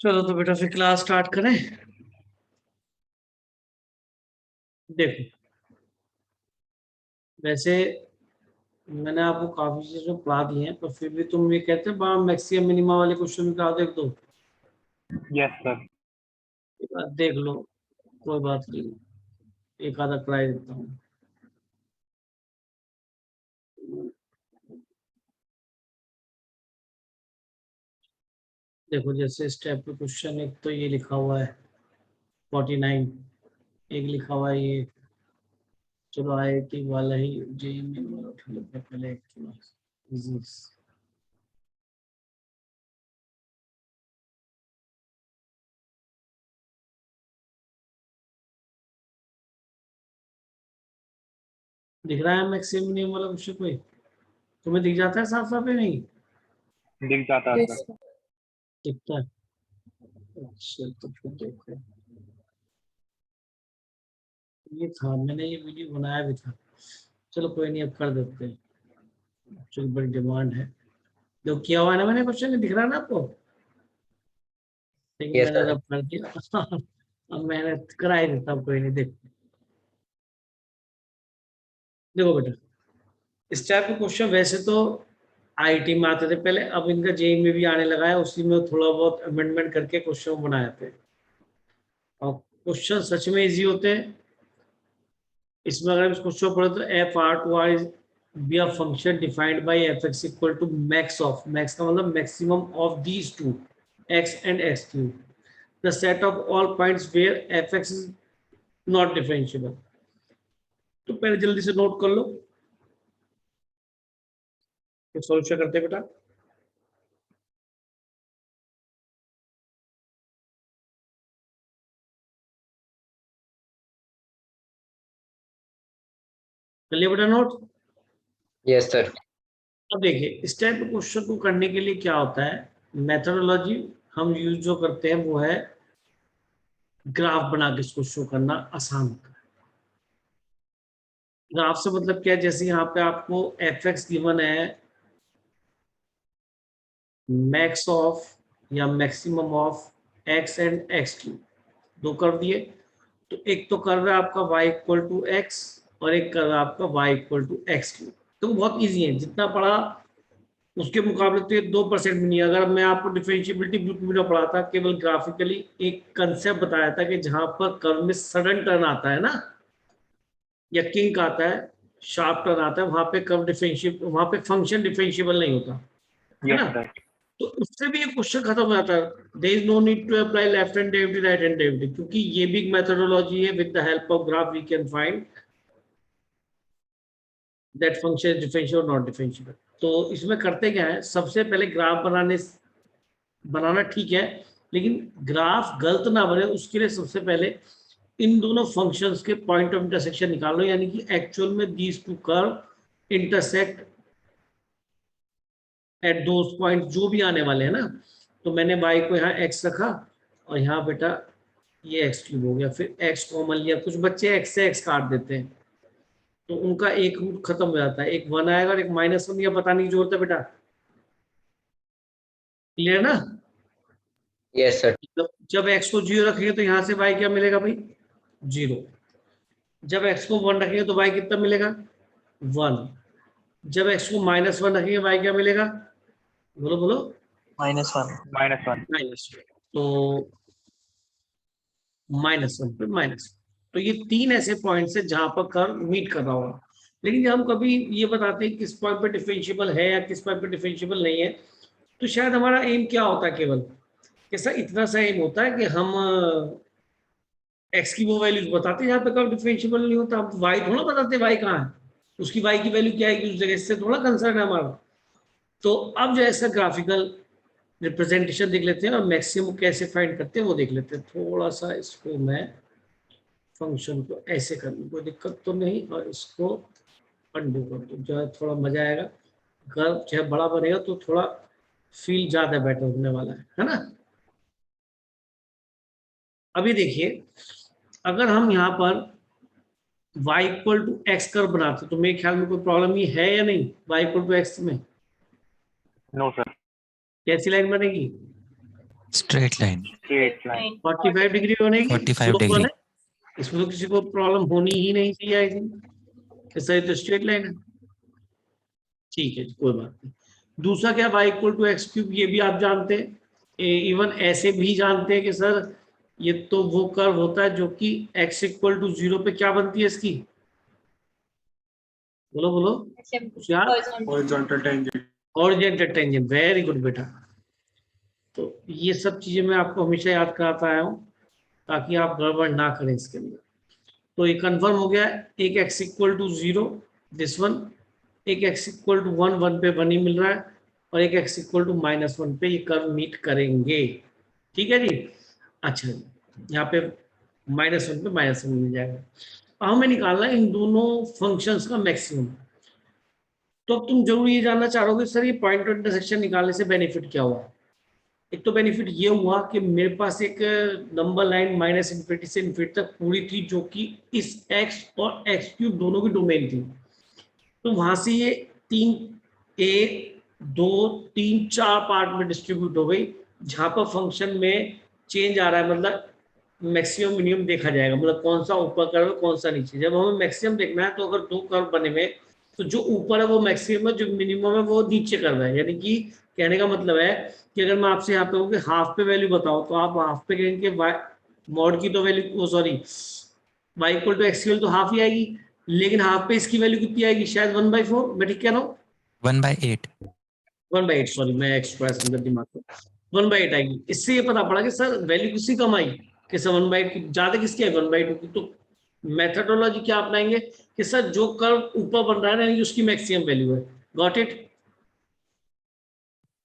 चलो तो बेटा फिर क्लास स्टार्ट करें। देखो, वैसे मैंने आपको काफी चीजें पढ़ा दी हैं, पर फिर भी तुम ये कहते हो मैक्सिमम मिनिमम वाले क्वेश्चन निकाल दो एक दो। Yes sir. देख लो, कोई बात नहीं, एक आधा ट्राई देता हूँ। देखो, जैसे स्टेप पे क्वेश्चन एक तो ये लिखा हुआ है 49, एक लिखा हुआ है ये, चलो IIT वाला ही जेईई मेन वाला उठा लेते हैं पहले एक थोड़ा इजी। दिख रहा है मैक्सिमम मिनिमम वाला क्वेश्चन? कोई तुम्हें दिख जाता है साफ साफ या नहीं दिख जाता है सर। दिखता है? अच्छा तो फिर देखो, ये था, मैंने ये वीडियो बनाया भी था। चलो कोई नहीं, अब कर देते हैं, चलो बड़ी डिमांड है। जो किया हुआ है ना मैंने क्वेश्चन, दिख रहा है ना आपको? लेकिन Yes, मैंने sir. रब कर दिया। अब मेहनत करा ही देता हूँ, कोई नहीं। देखो देखो बेटा, इस टाइप के क्वेश्चन वैसे तो IIT में आते थे पहले, अब इनका जेईई में भी आने लगा है, उसी में थोड़ा बहुत अमेंडमेंट करके क्वेश्चन बनाए थे, और क्वेश्चन सच में इजी होते हैं। इसमें अगर इस क्वेश्चन पढ़े तो f R to R be a function defined by f x equal to max of, max का मतलब maximum of these two, x and x cube, the set of all points where f x is not differentiable. तो पहले जल्दी से note कर लो, फिर solution करते हैं बेटा। कर लिया बेटा नोट? Yes, sir. अब देखिए, इस टाइप के क्वेश्चन को करने के लिए क्या होता है, मेथोडोलॉजी हम यूज जो करते हैं वो है ग्राफ बना के इसको शो करना आसान होता है। ग्राफ से मतलब क्या है, जैसे यहाँ पे आपको एफ एक्स गिवन है, मैक्स ऑफ या maximum of x and x cube, दो कर दिए। तो एक तो कर रहा है आपका y इक्वल टू एक्स, और एक कर रहा है आपका y equal to x cube. तो बहुत इजी है, जितना पढ़ा उसके मुकाबले तो ये 2% भी नहीं। अगर मैं आपको डिफरेंशिएबिलिटी बिल्कुल भी पढ़ा था, केवल ग्राफिकली एक कंसेप्ट बताया था कि जहां पर कर्व में सडन टर्न आता है ना, या किंक आता है, शार्प टर्न आता है, वहां पे कर्व डिफरेंशिएबल, वहां पे फंक्शन डिफरेंशिएबल नहीं होता है यस ना। सर। तो उससे भी ये क्वेश्चन खत्म हो जाता है, there is no need to apply left hand derivative right hand derivative, क्योंकि ये भी एक मेथोडोलॉजी है, with the help of graph we can find that function is differentiable not differentiable. तो इसमें करते क्या है, सबसे पहले ग्राफ बनाना ठीक है, लेकिन ग्राफ गलत ना बने उसके लिए सबसे पहले इन दोनों फंक्शंस के पॉइंट ऑफ इंटरसेक्शन निकाल लो, यानी कि एक्चुअल में these two curve intersect at those point जो भी आने वाले हैं ना। तो मैंने y को यहाँ x रखा, और यहाँ बेटा ये x क्यूब हो गया, फिर x कॉमन लिया। कुछ बच्चे x से x काट देते हैं, तो उनका एक रूट खत्म हो जाता है, एक 1 आएगा और एक -1, या बताने की जरूरत है बेटा? क्लियर ना? Yes, sir. जब x को 0 रखेंगे तो यहाँ से y क्या मिलेगा भाई? 0। जब x को 1 रखेंगे तो y कितना मिलेगा? 1। जब x को -1 रखेंगे y क्या मिलेगा? बोलो बोलो। -1 -1। माइनस, तो -1 फिर माइनस। तो ये 3 ऐसे पॉइंट्स है जहां पर कर्व मीट कर रहा होगा। लेकिन जब हम कभी ये बताते हैं किस पॉइंट पे डिफरेंशिएबल है या किस पॉइंट पे डिफरेंशिएबल नहीं है, तो शायद हमारा एम क्या होता है, केवल ऐसा इतना सा एम होता है कि हम एक्स की वो वैल्यूज बताते हैं जहाँ पे कर्व डिफरेंशिएबल नहीं होता। हम वाई थोड़ा बताते वाई कहाँ है, उसकी वाई की वैल्यू क्या है उस जगह, इससे थोड़ा कंसर्न है हमारा। तो अब जो ऐसा ग्राफिकल रिप्रेजेंटेशन देख लेते हैं और मैक्सिमम कैसे फाइंड करते हैं वो देख लेते हैं। थोड़ा सा इसको मैं फंक्शन को ऐसे कर लूँ, कोई दिक्कत तो नहीं, और इसको अंडू कर दूँ, जो है थोड़ा मजा आएगा। कर्व चाहे बड़ा बनेगा तो थोड़ा फील ज्यादा बेटर होने वाला है ना। अभी देखिए, अगर हम यहाँ पर y equal to x curve बनाते तो मेरे ख्याल में कोई प्रॉब्लम ही है या नहीं? y इक्वल टू एक्स में नो सर। कैसी लाइन बनेगी? Straight line. Straight line. 45 degree बनेगी, 45 slope डिग्री। है। इसमें तो किसी को प्रॉब्लम होनी ही नहीं चाहिए आई थिंक, सही तो स्ट्रेट लाइन है। ठीक है, कोई बात नहीं। दूसरा क्या, y equal to x cube, ये भी आप जानते हैं। इवन ऐसे भी जानते हैं कि सर ये तो वो कर्व होता है जो कि x इक्वल टू 0 पे क्या बनती है इसकी, बोलो बोलो यार, horizontal tangent. Horizontal tangent. Very good बेटा। तो ये सब चीजें मैं आपको हमेशा याद कराता आया हूँ ताकि आप गड़बड़ ना करें इसके अंदर। तो ये कंफर्म हो गया, एक x equal to 0 this one, एक x इक्वल टू 1 1 पे 1 ही मिल रहा है, और एक x इक्वल टू -1 पे ये कर्व मीट करेंगे। ठीक है जी। अच्छा जी, यहाँ पे -1 पे -1 मिल जाएगा। अब हमें निकालना है इन दोनों फंक्शंस का मैक्सिमम। तो अब तुम जरूर ये जानना चाहोगे सर ये पॉइंट ऑफ इंटरसेक्शन निकालने से बेनिफिट क्या हुआ। एक तो बेनिफिट ये हुआ कि मेरे पास एक नंबर लाइन -∞ से इन्फिनिटी तक पूरी थी जो कि इस x और x³ दोनों की डोमेन थी। तो वहां से ये 3 1 2 3 4 पार्ट में डिस्ट्रीब्यूट हो गई, जहां पर फंक्शन में चेंज आ रहा है, मतलब मैक्सिमम मिनिमम देखा जाएगा, मतलब कौन सा ऊपर कर्व है कौन सा नीचे। जब हमें मैक्सिमम देखना है तो अगर दो कर्व बने हुए तो जो ऊपर है वो मैक्सिमम है, जो मिनिमम है वो नीचे कर्व है। यानी कि कहने का मतलब है कि अगर मैं आपसे यहाँ पे कहूँ कि हाफ पे वैल्यू बताओ तो आप हाफ पे कहेंगे वाई मॉड की तो value, sorry y equal to x तो हाफ ही आएगी, लेकिन हाफ पे इसकी वैल्यू कितनी आएगी, शायद 1/4। मैं ठीक कह रहा हूँ, 1/8। 1/8, सॉरी मैं एक्सप्रेस अंदर दिमाग को 1/8 आएगी। इससे ये पता पड़ा कि सर वैल्यू किसकी कम आई, कि सर 1/8 ज्यादा किसकी आई, 1/2 की। तो मेथडोलॉजी क्या अपनाएंगे कि सर जो कर्व ऊपर बन रहा है ना उसकी मैक्सिमम वैल्यू है। Got it?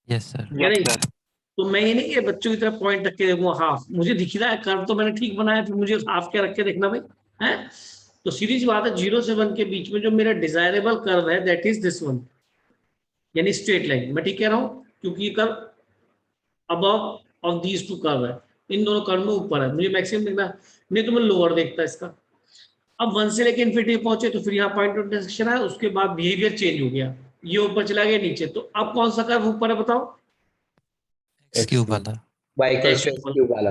Yes sir. Yes sir. तो मैं ये नहीं कि बच्चों की तरफ पॉइंट रख के देखूंगा हाफ, मुझे दिख रहा है कर्व तो मैंने ठीक बनाया, फिर मुझे हाफ क्या रख के देखना भाई है। तो सीधी सी बात है, 0 से 1 के बीच में जो मेरा डिजायरेबल कर्व है दैट इज दिस वन, यानी स्ट्रेट लाइन। मैं ठीक कह रहा हूँ क्योंकि ये curve above of these to curve है, इन दोनों कर्व में ऊपर है, मुझे मैक्सिमम देखना है, नहीं तो मैं लोअर देखता इसका। अब 1 से लेकर इन्फिनिटी पहुंचे तो फिर यहाँ पॉइंट ऑफ इंटरसेक्शन है, उसके बाद बिहेवियर चेंज हो गया, ये ऊपर चला गया नीचे। तो अब कौन सा कर्व ऊपर है बताओ, x³ वाला। y equal to x cube वाला।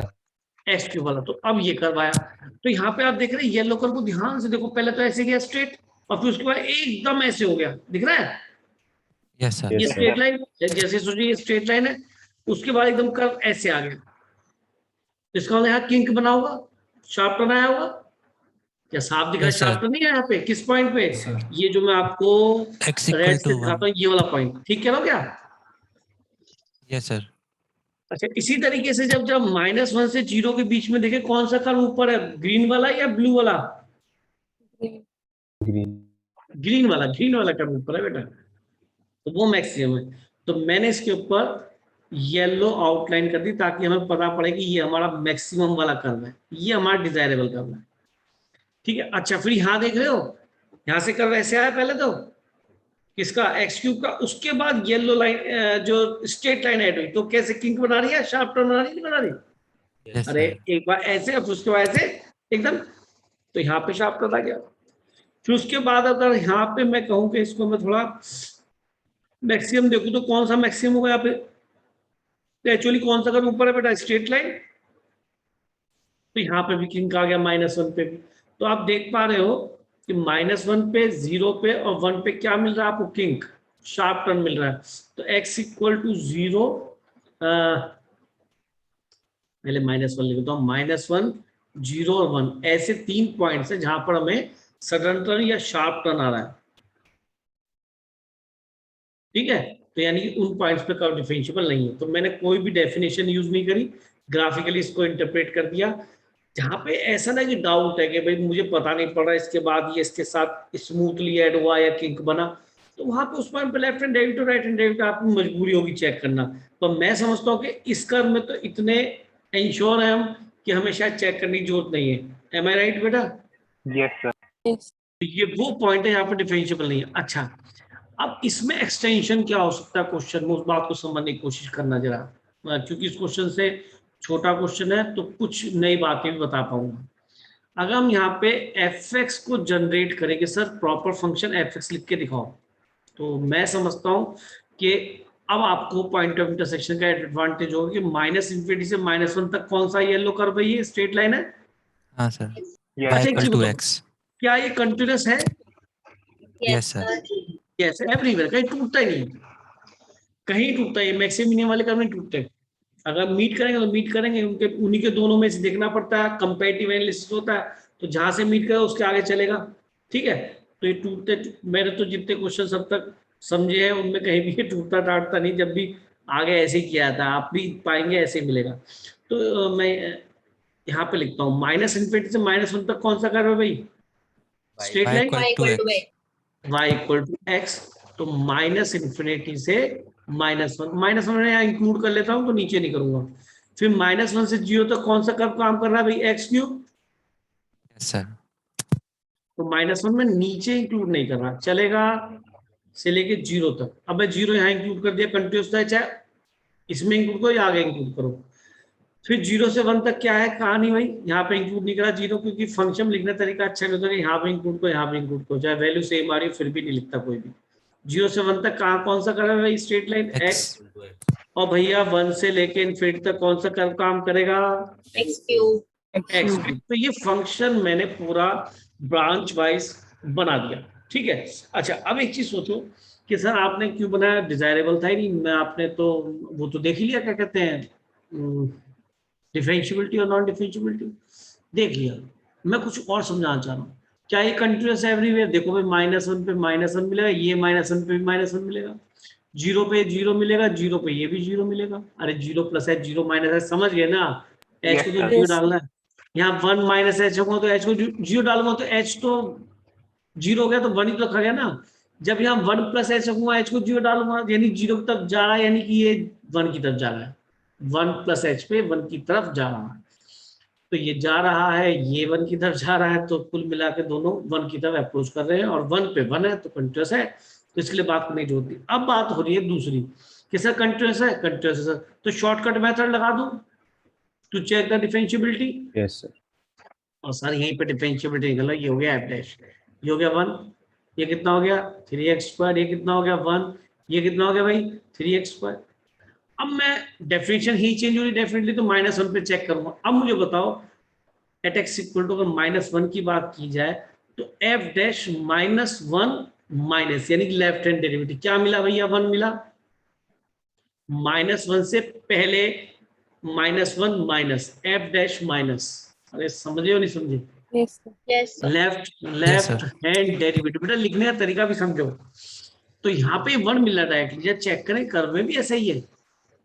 x³ वाला। तो अब ये कर्व आया, तो यहाँ पे आप देख रहे हैं येलो कर्व को ध्यान से देखो, पहले तो ऐसे गया स्ट्रेट और फिर उसके बाद एकदम ऐसे हो गया, दिख रहा है यस सर। ये स्ट्रेट लाइन, जैसे सोचिए ये स्ट्रेट लाइन है, उसके बाद एकदम कर्व ऐसे आ गया। इसका मतलब यहाँ किंक बना होगा, शार्प टर्न आया होगा, क्या साफ दिख रहा है? Yes, sir. शार्प टर्न नहीं है यहाँ पे, किस पॉइंट पे, ये जो मैं आपको x रेड इक्वल से टू दिखाता हूँ ये वाला पॉइंट, ठीक कह रहा हूँ क्या? Yes sir. अच्छा, इसी तरीके से जब जब -1 से 0 के बीच में देखे कौन सा कर्व ऊपर है, ग्रीन वाला या ब्लू वाला? ग्रीन वाला कर्व ऊपर है बेटा, तो वो मैक्सिमम है। तो मैंने इसके ऊपर येलो आउटलाइन कर दी ताकि हमें पता पड़े कि ये हमारा मैक्सिमम वाला कर्व है, ये हमारा डिजायरेबल कर्व है। ठीक है, अच्छा फिर यहाँ देख रहे हो, यहाँ से कर्व ऐसे आया पहले तो किसका, x³ का, उसके बाद येलो लाइन जो स्ट्रेट लाइन ऐड हुई, तो कैसे किंक बना रही है, शार्प टर्न बना रही है, नहीं बना रही? यस अरे सर। एक बार ऐसे और फिर उसके बाद ऐसे एकदम, तो यहाँ पे शार्प टर्न आ गया। फिर उसके बाद अगर यहाँ पे मैं कहूँ कि इसको मैं थोड़ा मैक्सिमम देखूं तो कौन सा मैक्सिमम होगा यहाँ पे, तो एक्चुअली कौन सा कर्व ऊपर है बेटा, स्ट्रेट लाइन। तो यहाँ पे भी किंक आ गया -1 पे भी। तो आप देख पा रहे हो कि -1 पे, 0 पे और 1 पे क्या मिल रहा है आपको, किंक, शार्प टर्न मिल रहा है। तो x इक्वल टू 0, पहले -1 लिख देता हूँ, -1 0 और 1 ऐसे 3 पॉइंट्स है जहां पर हमें सडन टर्न या शार्प टर्न आ रहा है। ठीक है, तो यानी कि उन पॉइंट्स पे कर्व डिफरेंशिएबल नहीं है। तो मैंने कोई भी डेफिनेशन यूज नहीं करी, ग्राफिकली इसको इंटरप्रेट कर दिया। जहां पे ऐसा ना कि डाउट है कि भाई मुझे पता नहीं पड़ रहा इसके बाद ये इसके साथ स्मूथली ऐड हुआ या किंक बना, तो वहां पे उस पॉइंट पे left hand derivative right hand derivative आपकी मजबूरी होगी चेक करना। पर मैं समझता हूँ कि इस कर्व में तो इतने इंश्योर है हम कि हमें शायद चेक करने की जरूरत नहीं है। एम आई राइट बेटा? Yes sir. तो ये वो पॉइंट है यहाँ पर डिफरेंशिएबल नहीं है। अच्छा, अब इसमें एक्सटेंशन क्या हो सकता है क्वेश्चन में, उस बात को समझने की कोशिश करना जरा, क्योंकि इस क्वेश्चन से छोटा क्वेश्चन है तो कुछ नई बातें भी बता पाऊंगा। अगर हम यहाँ पे fx को जनरेट करेंगे, सर प्रॉपर फंक्शन fx लिख के दिखाओ, तो मैं समझता हूँ कि अब आपको पॉइंट ऑफ इंटरसेक्शन का एडवांटेज होगा कि माइनस इन्फिनिटी से -1 तक कौन सा येलो कर्व है, ये स्ट्रेट लाइन है। हाँ सर, Yes. y अच्छा, एक equal चीज to बताओ, x. क्या ये कंटिन्यूस है? Yes sir. यस, एवरीवेयर, कहीं टूटता ही नहीं, कहीं टूटता है, मैक्सिमम मिनिमम वाले कर्व में टूटते हैं। अगर मीट करेंगे तो मीट करेंगे, उनके उन्हीं के दोनों में से देखना पड़ता है, कंपैरेटिव एनालिसिस होता है, तो जहां से मीट करे उसके आगे चलेगा। ठीक है, तो ये टूटते, मैंने तो जितने क्वेश्चन अब तक समझे हैं उनमें कहीं भी ये टूटता टाटता नहीं, जब भी आगे ऐसे ही किया था, आप भी पाएंगे ऐसे ही मिलेगा। तो मैं यहाँ पे लिखता हूँ माइनस इन्फिनिटी से -1 तक कौन सा कर्व है भाई? Straight y line, equal to x. y equal to x. तो माइनस इन्फिनिटी से -1, -1 में यहाँ इंक्लूड कर लेता हूँ तो नीचे नहीं करूंगा। फिर -1 से 0 तक कौन सा कर्व काम कर रहा है भाई? X cube. Yes sir. तो -1 में नीचे इंक्लूड नहीं कर रहा, चलेगा से लेके 0 तक। अब मैं 0 यहाँ इंक्लूड कर दिया, कंटिन्यूस है, चाहे इसमें इंक्लूड करो या आगे इंक्लूड करो। फिर 0 से 1 तक क्या है, कहानी भाई? यहाँ पे इंक्लूड नहीं करा 0, क्योंकि फंक्शन लिखने तरीका अच्छा नहीं होता कि यहाँ पे इंक्लूड को यहाँ पे इंक्लूड को, चाहे वैल्यू सेम आ रही हो फिर भी नहीं लिखता कोई भी। 0 से 1 तक कहाँ कौन सा कर्व है? Straight line X. x। और भैया 1 से लेके इनफिनिटी तक कौन सा कर्व काम करेगा? X cube. x। तो ये फंक्शन मैंने पूरा ब्रांच वाइज बना दिया। ठीक है, अच्छा अब एक चीज सोचो कि सर आपने क्यों बनाया, डिजायरेबल था ही नहीं, मैं आपने तो वो तो देख ही लिया, क्या कहते हैं, डिफरेंशियबिलिटी और नॉन डिफरेंशियबिलिटी देख लिया। मैं कुछ और समझाना चाह रहा हूँ, क्या ये कंटिन्यूस एवरीवेयर? देखो भाई, -1 पे -1 मिलेगा, ये -1 पे भी -1 मिलेगा, 0 पे 0 मिलेगा, 0 पे ये भी 0 मिलेगा। अरे 0 प्लस h 0 माइनस h, समझ गए ना? h को तो Yes, 0 डालना है, यहाँ 1 माइनस h होगा तो h को 0 डालूंगा तो h तो 0 हो गया, तो 1 ही तो रखा गया ना। जब यहाँ 1 प्लस h रखूंगा, h को 0 डालूंगा, यानी 0 की तरफ जा रहा है, यानी कि ये 1 की तरफ जा रहा है, 1 प्लस h पे 1 की तरफ जा रहा है। तो ये जा रहा है, ये 1 की तरफ जा रहा है, तो कुल मिला के दोनों 1 की तरफ अप्रोच कर रहे हैं, और 1 पे 1 है तो कंटिन्यूस है, तो इसके लिए बात करने की जरूरत नहीं। अब बात हो रही है दूसरी कि सर कंटिन्यूस है, कंटिन्यूस है सर, तो शॉर्टकट मेथड लगा दूं to check the differentiability. Yes, sir. और सर यहीं पे डिफरेंशिएबिलिटी निकला, ये हो गया एफ डैश, ये हो गया 1, ये कितना हो गया 3x², ये कितना हो गया 1, ये कितना हो गया भाई 3x²। अब मैं डेफिनेशन ही चेंज हो रही डेफिनेटली, तो -1 पे चेक करूंगा। अब मुझे बताओ एट x इक्वल टू, अगर -1 की बात की जाए तो f डैश -1 माइनस, यानी कि लेफ्ट हैंड डेरिवेटिव क्या मिला भैया? 1 मिला। -1 से पहले -1 माइनस f डैश माइनस, अरे समझे हो नहीं समझे? यस लेफ्ट हैंड डेरिवेटिव, बेटा लिखने का तरीका भी समझो। तो यहाँ पे 1 मिल रहा है, डायरेक्टली चेक करें, कर्व में भी ऐसा ही है,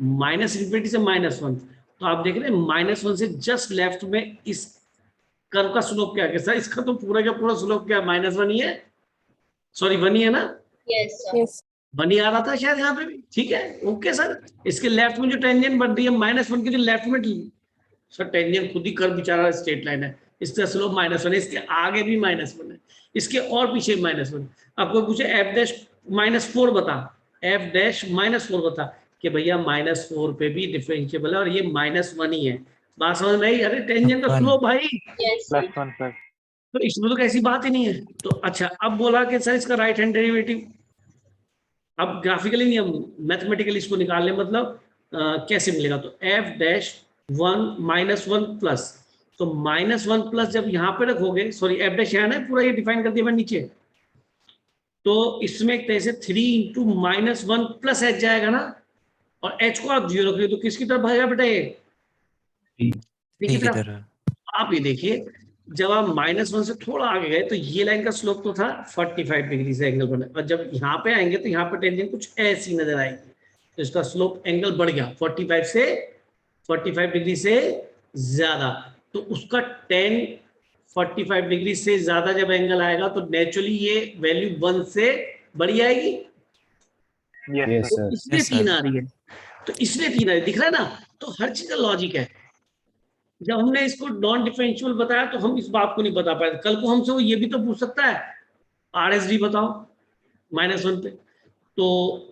-∞ से -1। तो आप देख रहे हैं -1 से जस्ट लेफ्ट में इस कर्व का स्लोप क्या है सर? इसका तो पूरा का पूरा स्लोप क्या है? -1 ही है, सॉरी 1 ही है ना, यस 1 ही आ रहा था शायद यहाँ पे भी। ठीक है, ओके सर। इसके लेफ्ट में जो टेंजेंट बढ़ रही है -1 के जो लेफ्ट में, सर टेंजेंट खुद ही कर्व बेचारा स्ट्रेट लाइन है, इसका स्लोप -1 है, इसके आगे भी -1 है, इसके और पीछे -1। आपको पूछे f डैश -4 बता, f डैश -4 बता, कि भैया -4 पे भी डिफरेंशिएबल है और ये -1 ही है। बात समझ में आई? अरे टेंजेंट का स्लोप भाई, यस +1 sir. तो इसमें तो कैसी बात ही नहीं है। तो अच्छा, अब बोला कि सर इसका राइट हैंड डेरिवेटिव, अब ग्राफिकली नहीं, हम मैथमेटिकली इसको निकाल लें, मतलब कैसे मिलेगा? तो f डैश 1 -1 प्लस, तो -1 प्लस जब यहाँ पे रखोगे, सॉरी f डैश यहाँ ना पूरा ये डिफाइन कर दिया मैं नीचे, तो इसमें एक तरह से 3 × -1 प्लस h जाएगा ना, और h को आप 0 रखिए तो किसकी तरफ भागेगा बेटा? ये ठीक की है तरफ। सर। आप ये देखिए, जब आप -1 से थोड़ा आगे गए तो ये लाइन का स्लोप तो था 45 डिग्री से एंगल बना, और जब यहाँ पे आएंगे तो यहाँ पे टेंजेंट कुछ ऐसी नजर आएगी, तो इसका स्लोप एंगल बढ़ गया 45 डिग्री से ज्यादा। तो उसका 45 डिग्री से ज्यादा जब एंगल आएगा तो नेचुरली ये वैल्यू 1 से बढ़ी आएगी, Yes, Yes, sir. sir. इसलिए Yes, sir. 3 आ रही है, तो इसलिए 3 आ रही है, दिख रहा है ना? तो हर चीज का लॉजिक है। जब हमने इसको नॉन डिफरेंशियल बताया तो हम इस बात को नहीं बता पाए, कल को हमसे वो ये भी तो पूछ सकता है RSD बताओ -1 पे। तो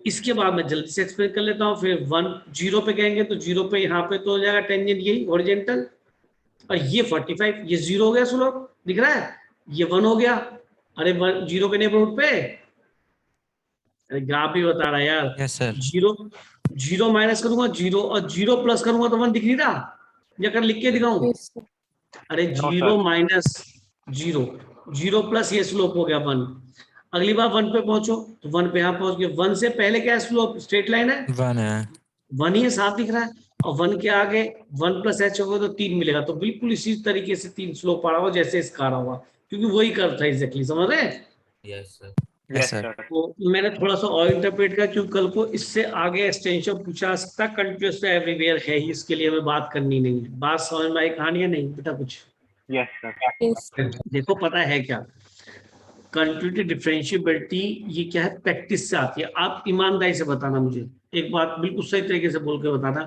इसके बाद मैं जल्दी से एक्सप्लेन कर लेता हूँ, फिर 1 0 पे कहेंगे तो 0 पे यहाँ पे तो हो जाएगा टेंजेंट यही हॉरिजॉन्टल, और ये 45, ये 0 हो गया स्लोप, दिख रहा है, ये 1 हो गया, अरे 0 के नेबरहुड पे अरे ग्राफ भी बता रहा है यार। Yes sir. Zero zero minus करूंगा जीरो, और जीरो प्लस करूंगा तो 1 दिख नहीं रहा, या कर लिख के दिखाऊं? Yes, sir. अरे No, zero sir. Minus zero, zero plus ये स्लोप हो गया 1। अगली बार 1 पे पहुंचो तो 1 पे यहाँ पहुंच गए। 1 से पहले क्या स्लोप स्ट्रेट लाइन है, 1 है। 1 ही है, 7 दिख रहा है, और 1 के आगे 1 प्लस एच होगा तो 3 मिलेगा। तो बिल्कुल इसी तरीके से 3 स्लोप आ रहा होगा जैसे इसका आ रहा होगा, क्योंकि वही कर्व था एग्जैक्टली, समझ रहे हैं? Yes sir. Yes, sir. sir. तो मैंने थोड़ा सा और इंटरप्रेट किया, क्योंकि कल को इससे आगे एक्सटेंशन पूछा जा सकता, कंटिन्यूअस एवरीवेयर है ही, इसके लिए हमें बात करनी नहीं है। बात समझ में आई कहानी है नहीं बेटा? कुछ Yes, sir. Yes, sir. देखो पता है क्या, कंटिन्यूटी डिफरेंशिएबिलिटी ये क्या है, प्रैक्टिस से आती है। आप ईमानदारी से बताना मुझे एक बात, बिल्कुल सही तरीके से बोल के बताना,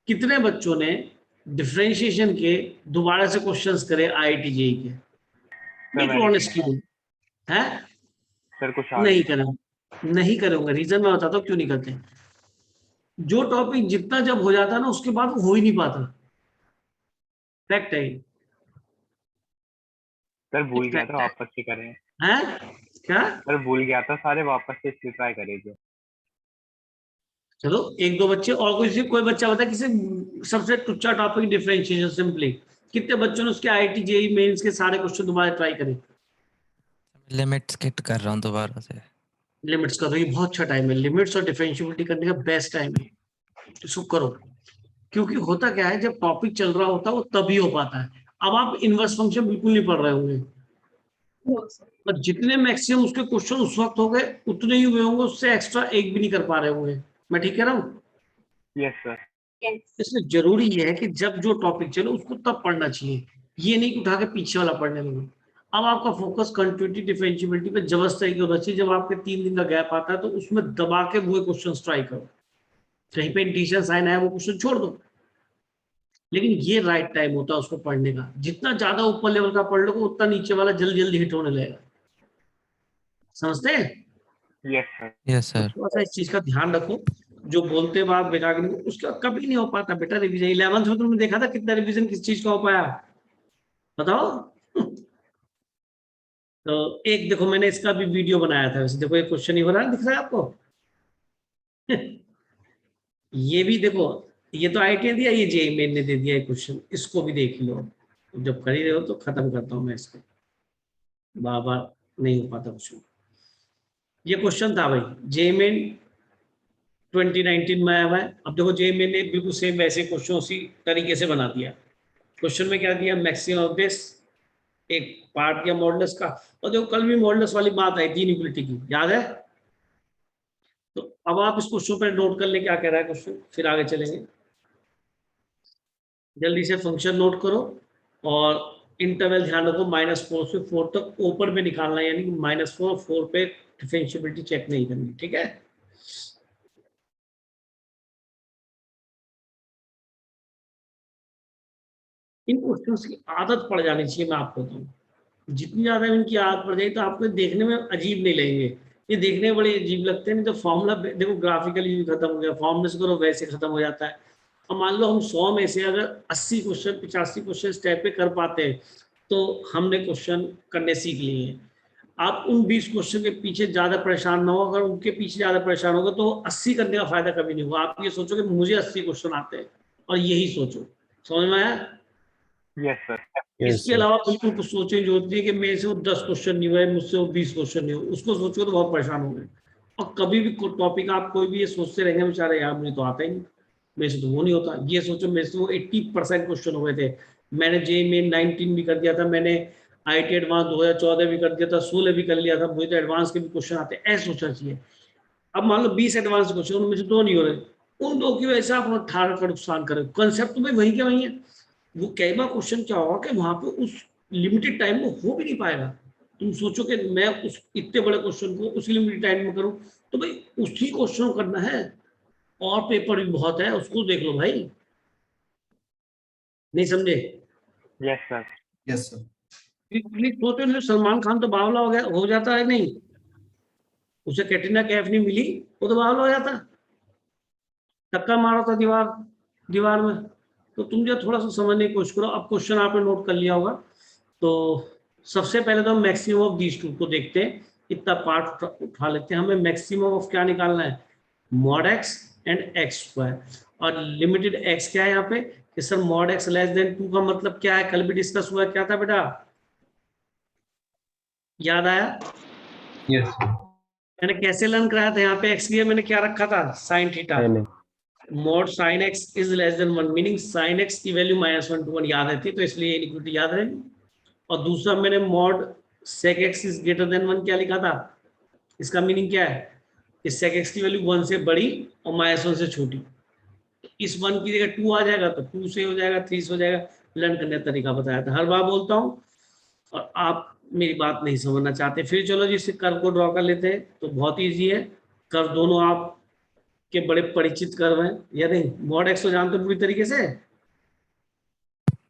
कितने बच्चों ने डिफरेंशिएशन के दोबारा से क्वेश्चंस करे IIT JEE के? बिल्कुल ऑनेस्टली बोल, है? सर कुछ नहीं करें, नहीं करूंगा। रीजन मैं बताता हूँ क्यों नहीं करते। जो टॉपिक जितना जब हो जाता है ना, उसके बाद वो हो ही नहीं पाता। फैक्ट है ये। सर भूल गया था, वापस से करें। हैं? क्या? सर भूल गया था, सारे वापस से इसलिए ट्राई करेंगे। चलो एक दो बच्चे और, कोई बच्चा बता किसी सबसे टुच्चा टॉपिक डिफरेंशिएशन सिंपली, कितने बच्चों ने उसके IIT JEE मेंस के सारे क्वेश्चन दोबारा ट्राई करे? लिमिट्स किट कर रहा हूँ दोबारा से। लिमिट्स का तो ये बहुत अच्छा टाइम है, लिमिट्स और डिफरेंशिएबिलिटी करने का बेस्ट टाइम है, इसको करो। क्योंकि होता क्या है, जब टॉपिक चल रहा होता है वो तभी हो पाता है। अब आप इनवर्स फंक्शन बिल्कुल नहीं पढ़ रहे होंगे, No, sir. और जितने मैक्सिमम उसके क्वेश्चन उस वक्त हो गए उतने ही हुए होंगे, उससे एक्स्ट्रा एक भी नहीं कर पा रहे होंगे। मैं ठीक कह रहा हूँ? Yes sir. Yes. इसलिए जरूरी ये है कि जब जो टॉपिक चले उसको तब पढ़ना चाहिए, ये नहीं कि उठा के पीछे वाला पढ़ने लगे। अब आपका फोकस कंटिन्यूटी डिफरेंशिएबिलिटी पे जबरदस्त तरीके होना चाहिए। जब आपके 3 दिन का गैप आता है तो उसमें दबा के वो क्वेश्चन ट्राई करो, कहीं पे इंटीजर साइन है वो क्वेश्चन छोड़ दो, लेकिन ये राइट टाइम होता है उसको पढ़ने का। जितना ज्यादा ऊपर लेवल का पढ़ लोगे उतना नीचे वाला जल्दी जल्दी हिट होने लगेगा। समझते हैं? Yes sir. यस तो सर। थोड़ा सा इस चीज का ध्यान रखो, जो बोलते बात बेकार नहीं, उसका कभी नहीं हो पाता बेटा रिवीजन। 11th में तुमने देखा था कितना रिवीजन किस चीज का हो पाया, बताओ? तो एक देखो मैंने इसका भी वीडियो बनाया था, वैसे देखो ये क्वेश्चन ही हो रहा है, दिख रहा है आपको? ये भी देखो, ये तो IIT ने दिया, ये JEE मेन ने दे दिया ये क्वेश्चन, इसको भी देख लो। जब कर ही रहे हो तो खत्म करता हूँ मैं इसको, बार बार नहीं हो पाता कुछ। ये क्वेश्चन था भाई, JEE मेन 2019 में आया हुआ है। अब देखो JEE मेन ने बिल्कुल सेम वैसे क्वेश्चन उसी तरीके से बना दिया। क्वेश्चन में क्या दिया, मैक्सिमम ऑफ दिस, एक पार्ट दिया मॉडुलस का, और देखो कल भी मॉडुलस वाली बात आई थी इनइक्वालिटी की, याद है? तो अब आप इस क्वेश्चन पर नोट कर ले क्या कह रहा है क्वेश्चन, फिर आगे चलेंगे। जल्दी से फंक्शन नोट करो, और इंटरवल ध्यान रखो -4 से 4 तक ऊपर में निकालना है, यानी कि -4 और 4 पे डिफरेंशिएबिलिटी चेक नहीं करनी, ठीक है? इन क्वेश्चंस की आदत पड़ जानी चाहिए, मैं आपको बताऊं। जितनी ज्यादा इनकी आदत पड़ जाएगी तो आपको देखने में अजीब नहीं लगेंगे। ये देखने में बड़े अजीब लगते हैं, नहीं तो फॉर्मूला देखो ग्राफिकली भी खत्म हो गया, फॉर्मूले से करो वैसे खत्म हो जाता है। और मान लो हम 100 में से अगर 80 क्वेश्चन 85 क्वेश्चन स्टेप पे कर पाते हैं तो हमने क्वेश्चन करने सीख लिए हैं। आप उन 20 क्वेश्चन के पीछे ज्यादा परेशान ना हो, अगर उनके पीछे ज्यादा परेशान होगा तो 80 करने का फायदा कभी नहीं होगा। आप ये सोचो कि मुझे 80 क्वेश्चन आते हैं, और यही सोचो। समझ में आया? Yes sir. इसके अलावा बिल्कुल कुछ सोचने जो होती है कि मेरे से वो 10 क्वेश्चन नहीं हुए, मुझसे वो 20 क्वेश्न नहीं हुए, उसको सोचो तो बहुत परेशान होंगे। और कभी भी टॉपिक आप कोई भी ये सोचते रहेंगे बेचारे यार मुझे तो आता ही नहीं, मेरे से तो वो नहीं होता। ये सोचो मेरे से वो 80% क्वेश्चन हुए थे, मैंने JEE मेन 19 भी कर दिया था, मैंने IIT एडवांस 2014 भी कर दिया था, 16 भी कर लिया था, मुझे तो एडवांस के भी क्वेश्चन आते, ऐसे सोचना चाहिए। अब मान लो 20 एडवांस क्वेश्चन, उनमें से 2 नहीं हो रहे, उन 2 की वजह से आप 18 का नुकसान करें। कंसेप्ट तो भाई वही क्या वही है। वो कई बार क्वेश्चन क्या होगा कि वहां पे उस लिमिटेड टाइम में हो भी नहीं पाएगा। तुम सोचो कि मैं उस इतने बड़े क्वेश्चन को उसी लिमिटेड टाइम में करूं, तो भाई उसी क्वेश्चन को करना है, और पेपर भी बहुत है, उसको देख लो भाई। नहीं समझे? Yes sir. Yes sir. Please सोचो, सलमान खान तो बावला हो गया, हो जाता है नहीं, उसे कैटरीना कैफ नहीं मिली, वो तो बावला हो जाता, धक्का मारा था दीवार में। तो तुम जो थोड़ा सा समझने की कोशिश करो। अब क्वेश्चन आपने नोट कर लिया होगा, तो सबसे पहले तो हम मैक्सिमम ऑफ दीज टू को देखते हैं। इतना पार्ट उठा लेते हैं, हमें मैक्सिमम ऑफ क्या निकालना है, mod x and x square, और लिमिटेड एक्स क्या है यहाँ पे कि sir mod x less than 2 का मतलब क्या है, कल भी डिस्कस हुआ, क्या था बेटा, याद आया? Yes. मैंने कैसे लर्न कराया था, यहाँ पे एक्स लिए मैंने क्या रखा था, sine theta, mod sine x is less then 1, meaning sine x की वैल्यू -1 to 1 याद रहती है, तो इसलिए इक्विटी याद रहेगी। और दूसरा मैंने mod sec x is greater than 1 क्या लिखा था, इसका मीनिंग क्या है कि सेक एक्स की वैल्यू 1 से बड़ी और -1 से छोटी, इस 1 की जगह 2 आ जाएगा तो 2 से हो जाएगा, 3 से हो जाएगा। लर्न करने का तरीका बताया था, हर बार बोलता हूँ और आप मेरी बात नहीं समझना चाहते। फिर चलो जी इस कर्व को ड्रॉ कर लेते हैं, तो बहुत ईजी है, कर्व दोनों आप के बड़े परिचित कर्व हैं या नहीं, मॉड एक्स तो जानते हो पूरी तरीके से,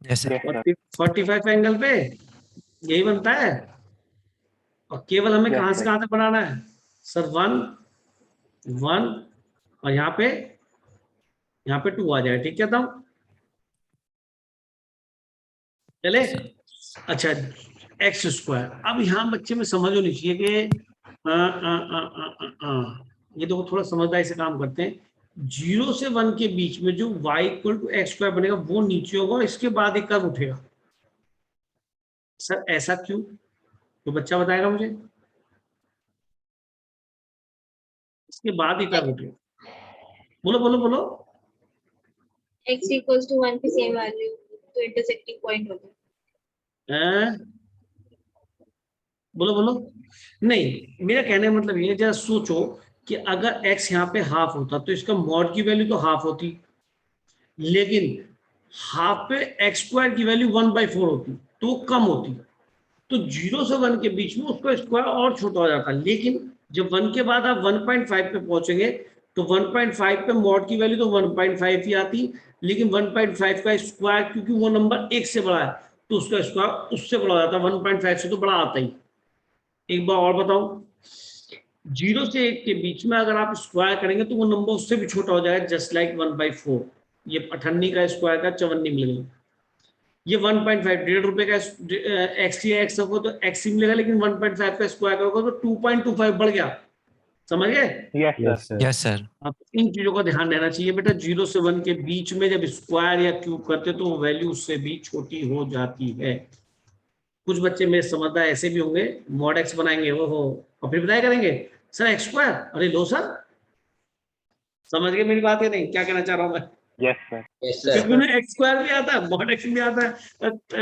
yes sir. Yes, sir. 45 angle पे यही बनता है, और केवल हमें Yes, कहां से sir. कहां तक बनाना है सर, 1 और यहाँ पे 2 आ जाए, ठीक है तब चले। अच्छा एक्स स्क्वायर, अब यहाँ बच्चे में समझ होनी चाहिए कि ये तो थोड़ा समझदारी से काम करते हैं, 0 से 1 के बीच में जो y equal to x square बनेगा वो नीचे होगा और इसके बाद एक कर्व उठेगा। सर ऐसा क्यों, तो बच्चा बताएगा मुझे, इसके बाद ही कर्व उठेगा, बोलो बोलो बोलो। X equals to 1 की सेम वैल्यू तो इंटरसेक्टिंग पॉइंट होगा। बोलो बोलो, नहीं मेरा कहने का मतलब ये, जरा सोचो कि अगर x यहाँ पे हाफ होता तो इसका मॉड की वैल्यू तो हाफ होती, लेकिन हाफ पे एक्स स्क्वायर की वैल्यू 1/4 होती तो कम होती, तो 0 से 1 के बीच में उसका स्क्वायर और छोटा हो जाता, लेकिन जब 1 के बाद आप 1.5 पे पहुंचेंगे तो 1.5 पे मॉड की वैल्यू तो 1.5 ही आती, लेकिन 1.5 का स्क्वायर क्योंकि वो नंबर 1 से बड़ा है तो उसका स्क्वायर उससे बड़ा हो जाता, 1.5 से तो बड़ा आता ही। एक बार और बताओ, 0 से 1 के बीच में अगर आप स्क्वायर करेंगे तो वो नंबर उससे भी छोटा हो जाएगा, जस्ट लाइक 1/4, ये 98 का स्क्वायर का 54 मिलेगा, ये 1.5 ₹1.5 का एक्स या एक्स हो तो एक्स ही मिलेगा, लेकिन 1.5 का स्क्वायर करोगे तो 2.25 बढ़ गया, समझ गए? Yes, sir. Yes sir. अब इन चीजों का ध्यान देना चाहिए बेटा, 0 से 1 के बीच में जब स्क्वायर या क्यूब करते तो वैल्यू उससे भी छोटी हो जाती है। कुछ बच्चे मेरे समझदार ऐसे भी होंगे, मॉड एक्स बनाएंगे वो हो और फिर बताया करेंगे सर एक्स स्क्वायर, अरे लो सर, समझ गए मेरी बात या नहीं, क्या कहना चाह रहा हूँ मैं? Yes, sir. Yes, क्योंकि sir. उन्हें एक्स स्क्वायर भी आता है, मॉड एक्स भी आता है,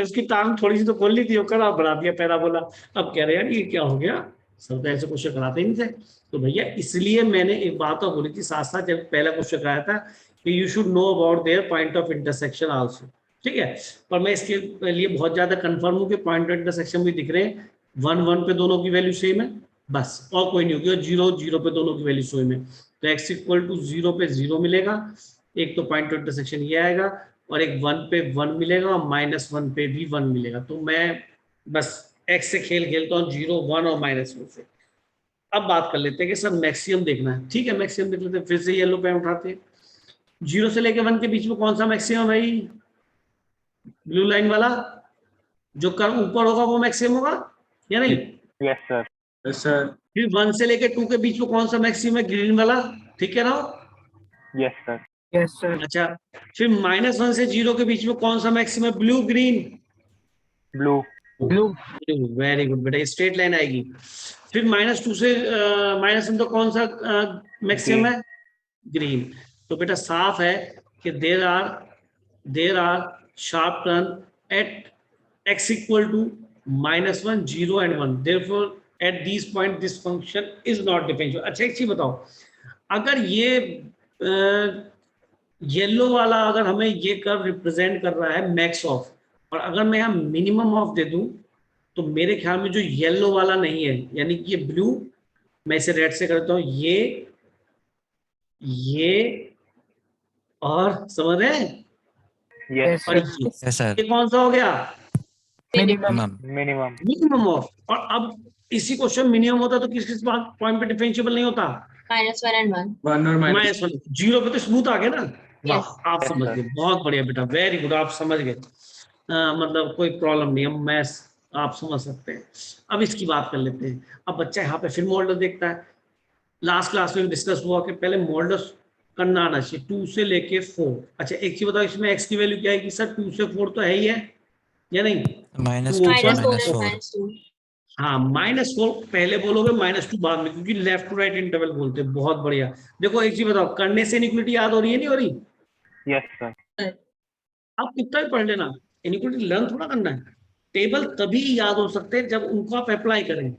उसकी टांग थोड़ी सी तो खोल ली थी, करा बढ़ा दिया पैरा बोला, अब कह रहे यार ये क्या हो गया, सब तो ऐसे क्वेश्चन कराते ही नहीं थे। तो भैया इसलिए मैंने एक बात और बोली थी साथ साथ, जब पहला क्वेश्चन कराया था कि you should know about their point of intersection also, ठीक है, पर मैं इसके लिए बहुत ज्यादा कंफर्म हूँ कि पॉइंट ऑफ इंटरसेक्शन भी दिख रहे हैं, 1 पे दोनों की वैल्यू सेम है बस, और कोई नहीं होगी, और 0 पे दोनों की वैल्यू सेम है, तो x इक्वल टू 0 पे 0 मिलेगा, एक तो पॉइंट ऑफ इंटरसेक्शन ये आएगा, और एक 1 पे 1 मिलेगा और -1 पे भी 1 मिलेगा, तो मैं बस x से खेल खेलता हूँ 0, 1 और -1 से। अब बात कर लेते हैं कि सर मैक्सिमम देखना है, ठीक है मैक्सिमम देख लेते हैं, फिर से येलो पेन उठाते हैं, 0 से लेकर 1 के बीच में कौन सा मैक्सिमम भाई, ब्लू लाइन वाला, जो कर्व ऊपर होगा वो मैक्सिमम होगा या नहीं? Yes, sir. Yes, sir. फिर 1 से लेकर 2 के बीच में कौन सा मैक्सिमम है, ग्रीन वाला, ठीक है ना? Yes, sir. Yes, sir. अच्छा, फिर -1 से 0 के बीच में कौन सा मैक्सिमम है, blue green? Blue. Blue. Very good बेटा, स्ट्रेट लाइन आएगी। फिर -2 से -1 तो कौन सा मैक्सिमम है, ग्रीन। तो बेटा साफ है कि there are sharp turn at x equal to -1, 0 and 1, therefore at these point this function is not differentiable। अच्छा एक चीज बताओ, अगर ये येलो वाला अगर हमें ये कर्व रिप्रेजेंट कर रहा है मैक्स ऑफ, और अगर मैं यहाँ मिनिमम ऑफ दे दूं तो मेरे ख्याल में जो येलो वाला नहीं है, यानी कि ये ब्लू, मैं इसे रेड से करता हूँ, ये और समझ रहे हैं, Yes, और यस सर। ये कौन सा हो गया, Minimum. minimum. Minimum of. और अब इसी क्वेश्चन मिनिमम होता तो किस किस पॉइंट पे डिफरेंशिएबल नहीं होता, -1 and 1. 1 or -1, 0 पे तो स्मूथ आ गया ना। वाह Yes. आप Yes, समझ sir. गए, बहुत बढ़िया बेटा, वेरी गुड, आप समझ गए, मतलब कोई प्रॉब्लम नहीं है, मैथ्स आप समझ सकते हैं। अब इसकी बात कर लेते हैं। अब बच्चा यहाँ पे फिर मॉडल देखता है। लास्ट क्लास में डिस्कस हुआ कि पहले मॉडल करना आना चाहिए 2 से लेके 4। अच्छा एक चीज बताओ, इसमें x की वैल्यू क्या आएगी सर? 2 से 4 तो है ही है या नहीं? Minus 2 to minus 4 open, and -4 minus 2. हाँ -4 पहले बोलोगे, -2 बाद में, क्योंकि लेफ्ट टू राइट इंटरवल बोलते हैं। बहुत बढ़िया। देखो एक चीज बताओ, करने से इनइक्वालिटी याद हो रही है नहीं हो रही? Yes, sir. आप कितना भी पढ़ लेना, इनइक्वालिटी लर्न थोड़ा करना है। टेबल तभी याद हो सकते हैं जब उनको आप अप्लाई करेंगे।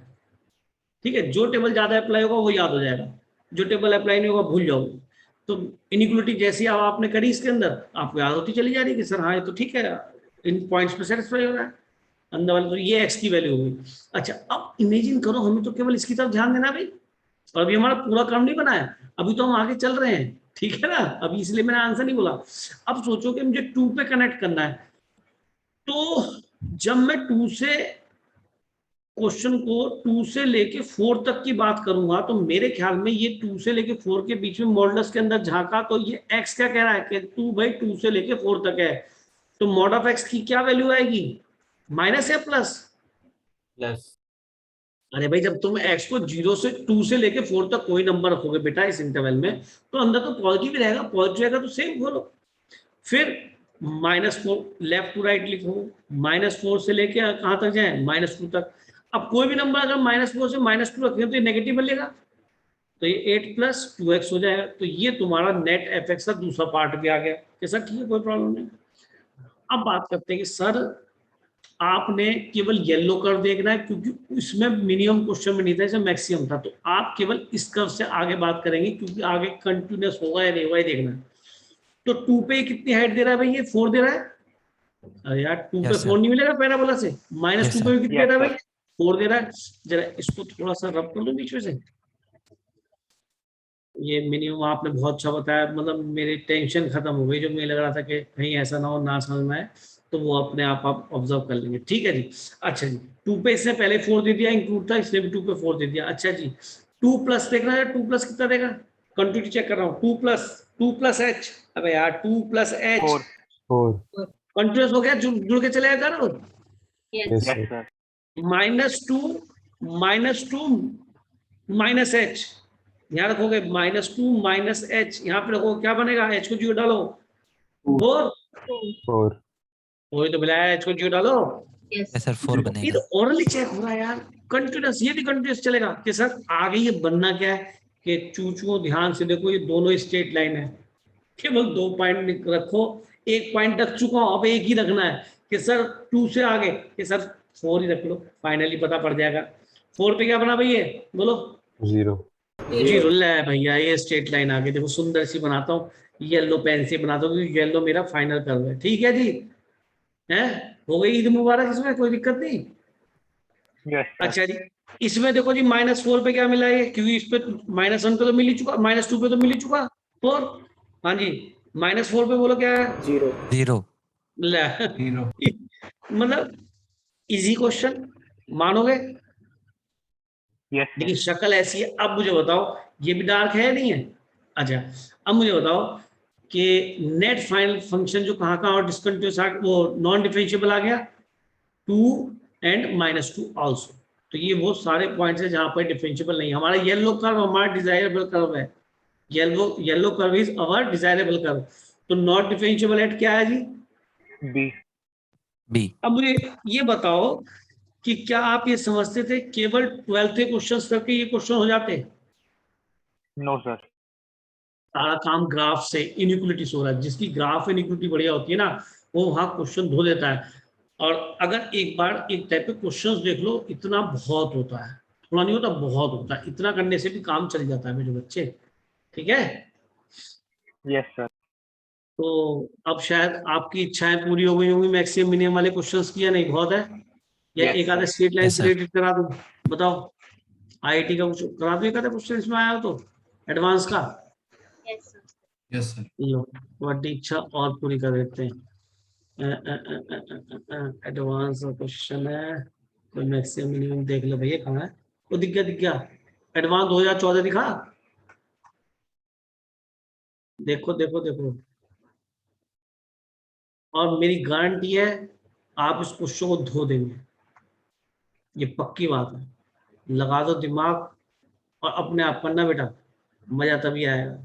ठीक है, जो टेबल ज्यादा अप्लाई होगा वो याद हो जाएगा, जो टेबल अप्लाई नहीं होगा भूल जाओगे। तो इनइक्वालिटी जैसी अब आपने करी इसके अंदर, आपको याद होती चली जा रही है कि सर हाँ ये तो ठीक है, इन पॉइंट्स पे सेटिस्फाई हो रहा है अंदर वाले। तो ये एक्स की वैल्यू होगी। अच्छा अब इमेजिन करो, हमें तो केवल इसकी तरफ ध्यान देना भाई, और अभी हमारा पूरा काम नहीं बना है, अभी तो हम आगे चल रहे हैं। ठीक है ना, अभी इसलिए मैंने आंसर नहीं बोला। अब सोचो कि मुझे 2 पे कनेक्ट करना है, तो जब मैं 2 से क्वेश्चन को 2 से लेके 4 तक की बात करूंगा, तो मेरे ख्याल में ये 2 से लेके 4 के बीच में मॉडुलस के अंदर झांका, तो ये x क्या कह रहा है कि 2 भाई 2 से लेके 4 तक है, तो मॉड ऑफ x की क्या वैल्यू आएगी? माइनस या प्लस? प्लस। अरे भाई जब तुम x को 0 से 2 से लेके 4 तक कोई नंबर रखोगे बेटा इस इंटरवल में, तो अंदर तो पॉजिटिव ही रहेगा, पॉजिटिव रहेगा तो सेम बोलो। फिर -4 लेफ्ट टू राइट लिखो, -4 से लेके कहां तक जाए? -2 तक। अब कोई भी नंबर अगर -4 से -2 रखें तो ये नेगेटिव बनेगा, तो ये 8 + 2x हो जाएगा। तो ये तुम्हारा नेट एफ का दूसरा पार्ट भी आ गया। कैसा? ठीक है, कोई प्रॉब्लम नहीं। अब बात करते हैं कि सर आपने केवल येलो कर्व देखना है, क्योंकि उसमें मिनिमम क्वेश्चन में नहीं था, इसमें मैक्सिमम था, तो आप केवल इस कर्व से आगे बात करेंगे, क्योंकि आगे कंटिन्यूस होगा या नहीं होगा ये देखना है। तो 2 पे कितनी हाइट दे रहा है भाई? ये 4 दे रहा है। अरे यार 2 पे Yes, sir. 4 नहीं मिलेगा पैराबोला से। -2 Yes, पे sir. भी कितने Yes, दे रहा है sir. भाई? 4 दे रहा है। जरा इसको थोड़ा सा रब कर लो बीच में से। ये मिनिमम आपने बहुत अच्छा बताया, मतलब मेरी टेंशन खत्म हो गई, जो मुझे लग रहा था कि कहीं ऐसा ना हो ना समझ में आए, तो वो अपने आप ऑब्जर्व कर लेंगे। ठीक है जी। अच्छा जी, 2 पे इसने पहले 4 दे दिया, इंक्लूड था इसने भी 2 पे 4 दे दिया। अच्छा जी, 2 प्लस देखना है, 2 प्लस कितना देगा? कंटिन्यूटी चेक कर रहा हूँ। 2 प्लस एच, अबे यार 2 प्लस एच 4. 4. कंटिन्यूस हो गया, जुड़ के चलेगा ना। Yes. Yes, Yes, sir. sir. -2 minus H, यहाँ रखोगे -2 माइनस एच, यहाँ पे रखो, क्या बनेगा? एच को जीरो डालो, 4। 4. वही तो मिला है, एच को जीरो डालो। Yes. Yes, sir. 4 ये बनेगा. तो ओरली चेक हो रहा है यार, कंटिन्यूस, ये भी कंटिन्यूस चलेगा कि सर आगे ये बनना क्या है कि चूचू ध्यान से देखो, ये दोनों स्ट्रेट लाइन है, केवल 2 पॉइंट रखो, 1 पॉइंट रख चुका हूं, अब एक ही रखना है कि सर 2 से आगे कि सर 4 ही रख लो, फाइनली पता पड़ जाएगा। 4 पे क्या बना भैया? बोलो। 0. जी रुल्ला है भैया, ये स्ट्रेट लाइन आगे देखो, सुंदर सी बनाता हूँ, येलो पेन से बनाता हूँ, क्योंकि येलो मेरा फाइनल कर्व है। ठीक है जी, है हो गई ईद मुबारक, इसमें कोई दिक्कत नहीं। Yes, sir. अच्छा जी, इसमें देखो जी -4 पे क्या मिला है, क्योंकि इस पे -1 पे तो मिल ही चुका, -2 पे तो मिल ही चुका 4। हाँ जी, -4 पे बोलो क्या है? 0. ले, मतलब इजी क्वेश्चन, मानोगे? Yes, sir. लेकिन शक्ल ऐसी है। अब मुझे बताओ, ये भी डार्क है नहीं है? अच्छा अब मुझे बताओ कि नेट फाइनल फंक्शन जो कहाँ कहाँ और डिस्कंटिन्यूस वो नॉन डिफरेंशिएबल आ गया 2 एंड -2 आल्सो। तो ये वो सारे पॉइंट्स है जहां पर डिफरेंशिएबल नहीं। हमारा येलो कर्व हमारा डिजायरेबल कर्व है, yellow curve is our desirable curve. तो नॉट डिफरेंशिएबल एट क्या है जी? B. B. अब मुझे ये बताओ कि क्या आप ये समझते थे केवल 12th के क्वेश्चंस करके ये क्वेश्चन हो जाते? No, sir. सारा काम ग्राफ से इनइक्वालिटी हो रहा है, जिसकी ग्राफ इनइक्वालिटी बढ़िया होती है ना, वो वहां क्वेश्चन धो देता है। और अगर एक बार एक टाइप के क्वेश्चंस देख लो, इतना बहुत होता है, थोड़ा नहीं होता, बहुत होता है। इतना करने से भी काम चल जाता है मेरे बच्चे। ठीक है, Yes, sir. तो अब शायद आपकी इच्छाएं पूरी हो गई होंगी मैक्सिमम मिनिमम वाले क्वेश्चंस की, या नहीं बहुत है? या Yes, एक आधा sir. स्ट्रेट लाइन Yes, से sir. रिलेटेड करा दूं? बताओ, आईआईटी का कुछ करा दूं, एक आधा क्वेश्चन इसमें आया हो तो एडवांस का। Yes, sir. Yes, sir. लो बड़ी इच्छा और पूरी कर देते हैं। एडवांस क्वेश्चन है, कोई मैक्सिमम मिनिमम देख लो भैया, कहाँ है वो? दिख गया, दिख गया। एडवांस 2014 दिखा, देखो देखो देखो। और मेरी गारंटी है आप इस क्वेश्चन को धो देंगे। ये पक्की बात है, लगा दो दिमाग और अपने आप करना बेटा, मजा तभी आएगा।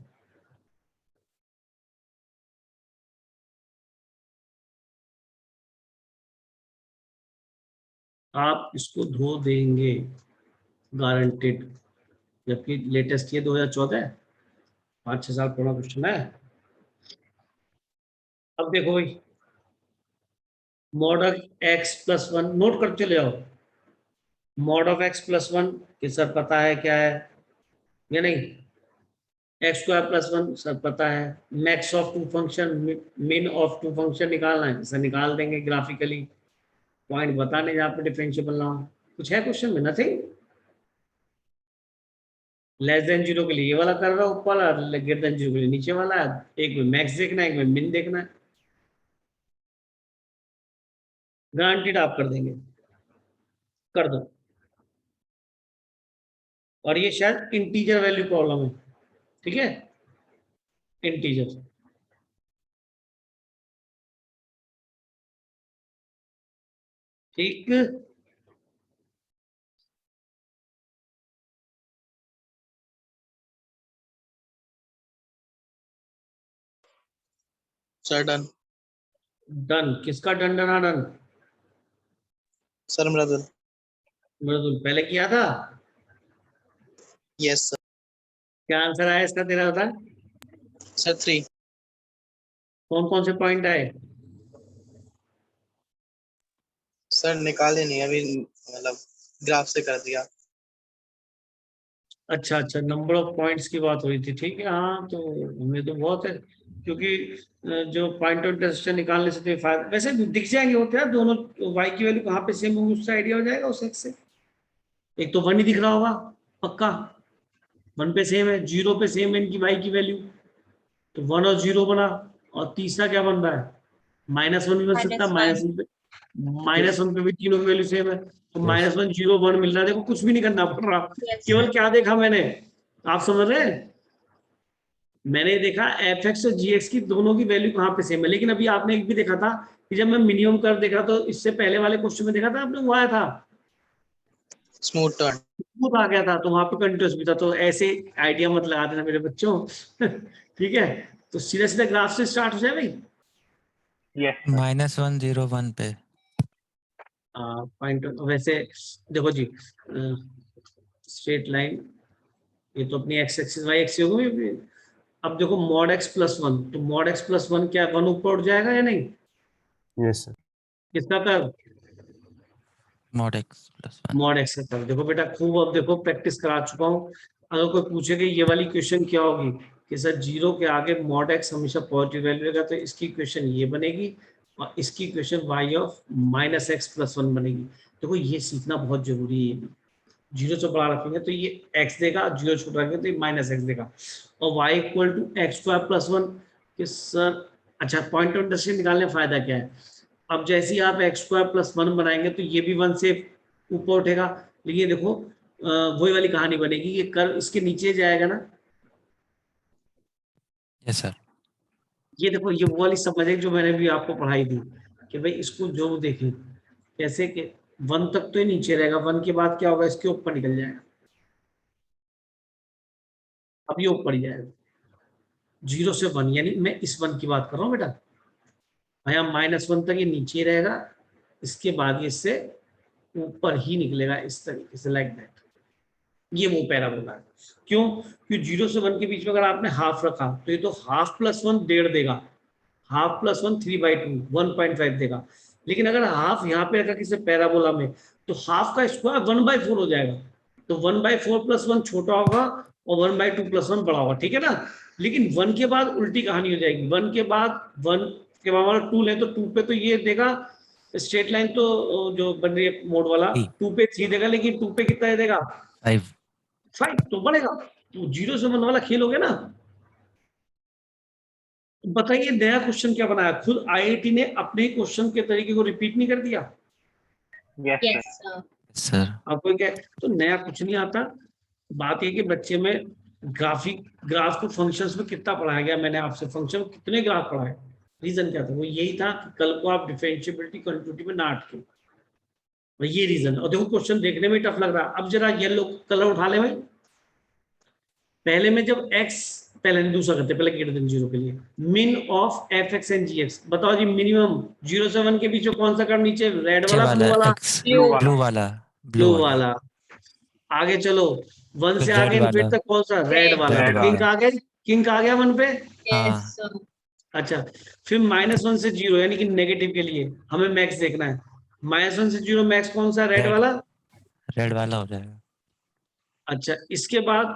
आप इसको धो देंगे गारंटेड, जबकि लेटेस्ट ये 2014 है, 5-6 साल पुराना क्वेश्चन है। अब देखो भाई, mod of x plus one note कर चले जाओ। Mod of x plus one ये सर पता है क्या है या नहीं? X square plus one sir पता है। मैक्स ऑफ टू फंक्शन, मिन ऑफ टू फंक्शन निकालना है, सर निकाल देंगे ग्राफिकली। पॉइंट बताने जहाँ पे डिफरेंशिएबल ना हो। कुछ है क्वेश्चन में? नथिंग। लेस देन जीरो के लिए ये वाला कर रहा हूँ ऊपर, और ग्रेटर देन जीरो के लिए नीचे वाला है। एक में मैक्स देखना है, एक में मिन देखना है। गारंटीड आप कर देंगे, कर दो। और ये शायद इंटीजर वैल्यू प्रॉब्लम है, ठीक है, इंटीजर। ठीक, सर डन। डन। किसका डन? डना डन? सर मृदुल। मृदुल पहले किया था। Yes sir. क्या आंसर आया इसका तेरा बता? सर 3। कौन कौन से पॉइंट आए? सर निकाले नहीं अभी, मतलब ग्राफ से कर दिया। अच्छा अच्छा, नंबर ऑफ पॉइंट्स की बात हो रही थी, ठीक है। हाँ तो हमें तो बहुत है, क्योंकि जो पॉइंट ऑफ इंटरसेक्शन निकालने से तो फायदा, वैसे दिख जाएंगे होते हैं दोनों, y की वैल्यू कहाँ पे सेम होगी उससे आइडिया हो जाएगा उस x से। एक तो 1 ही दिख रहा होगा पक्का, 1 पे सेम है, 0 पे सेम है इनकी y की वैल्यू, तो 1 और 0 बना। और तीसरा क्या बन रहा है? -1 भी बन सकता है, -1 पे भी तीनों की वैल्यू सेम है, तो -1 0 1 मिल रहा है। देखो कुछ भी नहीं करना पड़ रहा, केवल क्या देखा मैंने, आप समझ रहे हैं? मैंने देखा fx और gx की दोनों की वैल्यू कहाँ पे सेम है। लेकिन अभी आपने एक भी देखा था कि जब मैं मिनिमम कर देखा, तो इससे पहले वाले क्वेश्चन में देखा था आपने, वो आया था स्मूथ टर्न। स्मूथ आ गया था, तो वहां पे कंटिन्यूस भी था। तो ऐसे आइडिया मत लगा देना मेरे बच्चों ठीक है, तो सीधा सीधा ग्राफ से स्टार्ट हो जाए भाई। Yes, sir. -101 पे। पॉइंट वैसे देखो जी, स्ट्रेट लाइन ये तो अपनी एक्स एक्सिस वाई एक्सिस होगी। अब देखो मॉड एक्स प्लस वन, तो मॉड एक्स प्लस वन क्या 1 ऊपर उठ जाएगा या नहीं? Yes sir. किसका कर? mod x plus 1। Mod x का कर। देखो बेटा खूब, अब देखो प्रैक्टिस करा चुका हूँ। अगर कोई पूछे कि ये वाली क्वेश्चन क्या होगी कि सर 0 के आगे मॉड एक्स हमेशा पॉजिटिव वैल्यू रहेगा, तो इसकी क्वेश्चन ये बनेगी, और इसकी question y of -x plus 1 बनेगी। देखो ये सीखना बहुत जरूरी है। 0 से बड़ा रखेंगे तो ये x देगा, 0 छोटा रखेंगे तो ये -x देगा। और y equal to x square plus 1 कि सर, अच्छा पॉइंट ऑफ इंटरसेक्शन निकालने का फायदा क्या है? अब जैसे ही आप एक्स स्क्वायर प्लस 1 बनाएंगे तो ये भी 1 से ऊपर उठेगा। लेकिन ये देखो वही वाली कहानी बनेगी, ये कर्व इसके नीचे जाएगा ना। Yes sir. ये देखो ये वो वाली समझ है जो मैंने भी आपको पढ़ाई दी कि भाई इसको जो देखें कैसे कि 1 तक तो ये नीचे रहेगा, 1 के बाद क्या होगा, इसके ऊपर निकल जाएगा। अब ये ऊपर ही जाएगा 0 से 1, यानी मैं इस 1 की बात कर रहा हूँ बेटा। यहाँ -1 तक ये नीचे रहेगा, इसके बाद ये इससे ऊपर ही निकलेगा इस तरीके से, लाइक दैट। ये वो पैराबोला है। क्यों? क्योंकि 0 से 1 के बीच में अगर आपने हाफ रखा तो ये तो हाफ प्लस 1 1.5 देगा, हाफ प्लस 1 3/2 1.5 देगा। लेकिन अगर हाफ यहाँ पे रखा किसी पैराबोला में, तो हाफ का स्क्वायर 1/4 हो जाएगा। तो 1/4 प्लस 1 छोटा होगा और 1/2 प्लस 1 बड़ा होगा, ठीक है ना। लेकिन 1 के बाद उल्टी कहानी हो जाएगी, 1 के बाद 1 के बाद 2 ले तो 2 पे तो ये देगा स्ट्रेट लाइन, तो जो बन रही है मोड वाला 2 पे 3 देगा, लेकिन 2 पे कितना देगा 5, तो बढ़ेगा। तो 0 से 1 वाला खेल हो गया ना। बताइए नया क्वेश्चन क्या बनाया? खुद आईआईटी ने अपने क्वेश्चन के तरीके को रिपीट नहीं कर दिया। Yes, sir. Yes, sir. Sir आपको क्या, तो नया कुछ नहीं आता। बात ये कि बच्चे में ग्राफ को फंक्शंस में कितना पढ़ाया गया, मैंने आपसे फंक्शन कितने ग्राफ पढ़ाए। रीजन क्या था? वो यही था कि कल को आप डिफरेंशिएबिलिटी कंटिन्यूटी में ना अटके। ये रीजन। और देखो क्वेश्चन देखने में टफ लग रहा है। अब जरा येलो कलर उठा ले भाई। पहले में जब x, पहले नहीं दूसरा करते, पहले ग्रेटर देन 0 के लिए मिन ऑफ f(x) एंड g(x). बताओ जी मिनिमम 0 से 1 के बीच में कौन सा कर्व नीचे, रेड नीचे वाला, ब्लू वाला? X, Blue. ब्लू वाला, ब्लू वाला। आगे चलो 1 से फिर आगे red इनफिनिटी वाला। तक कौन सा, रेड वाला। Red किंग वाला। आ गया, किंग आ गया 1 पे। Yes, sir. अच्छा, फिर -1 से 0 यानी कि नेगेटिव के लिए हमें मैक्स देखना है। -1 से 0 मैक्स कौन सा, रेड वाला। रेड वाला हो जाएगा। अच्छा, इसके बाद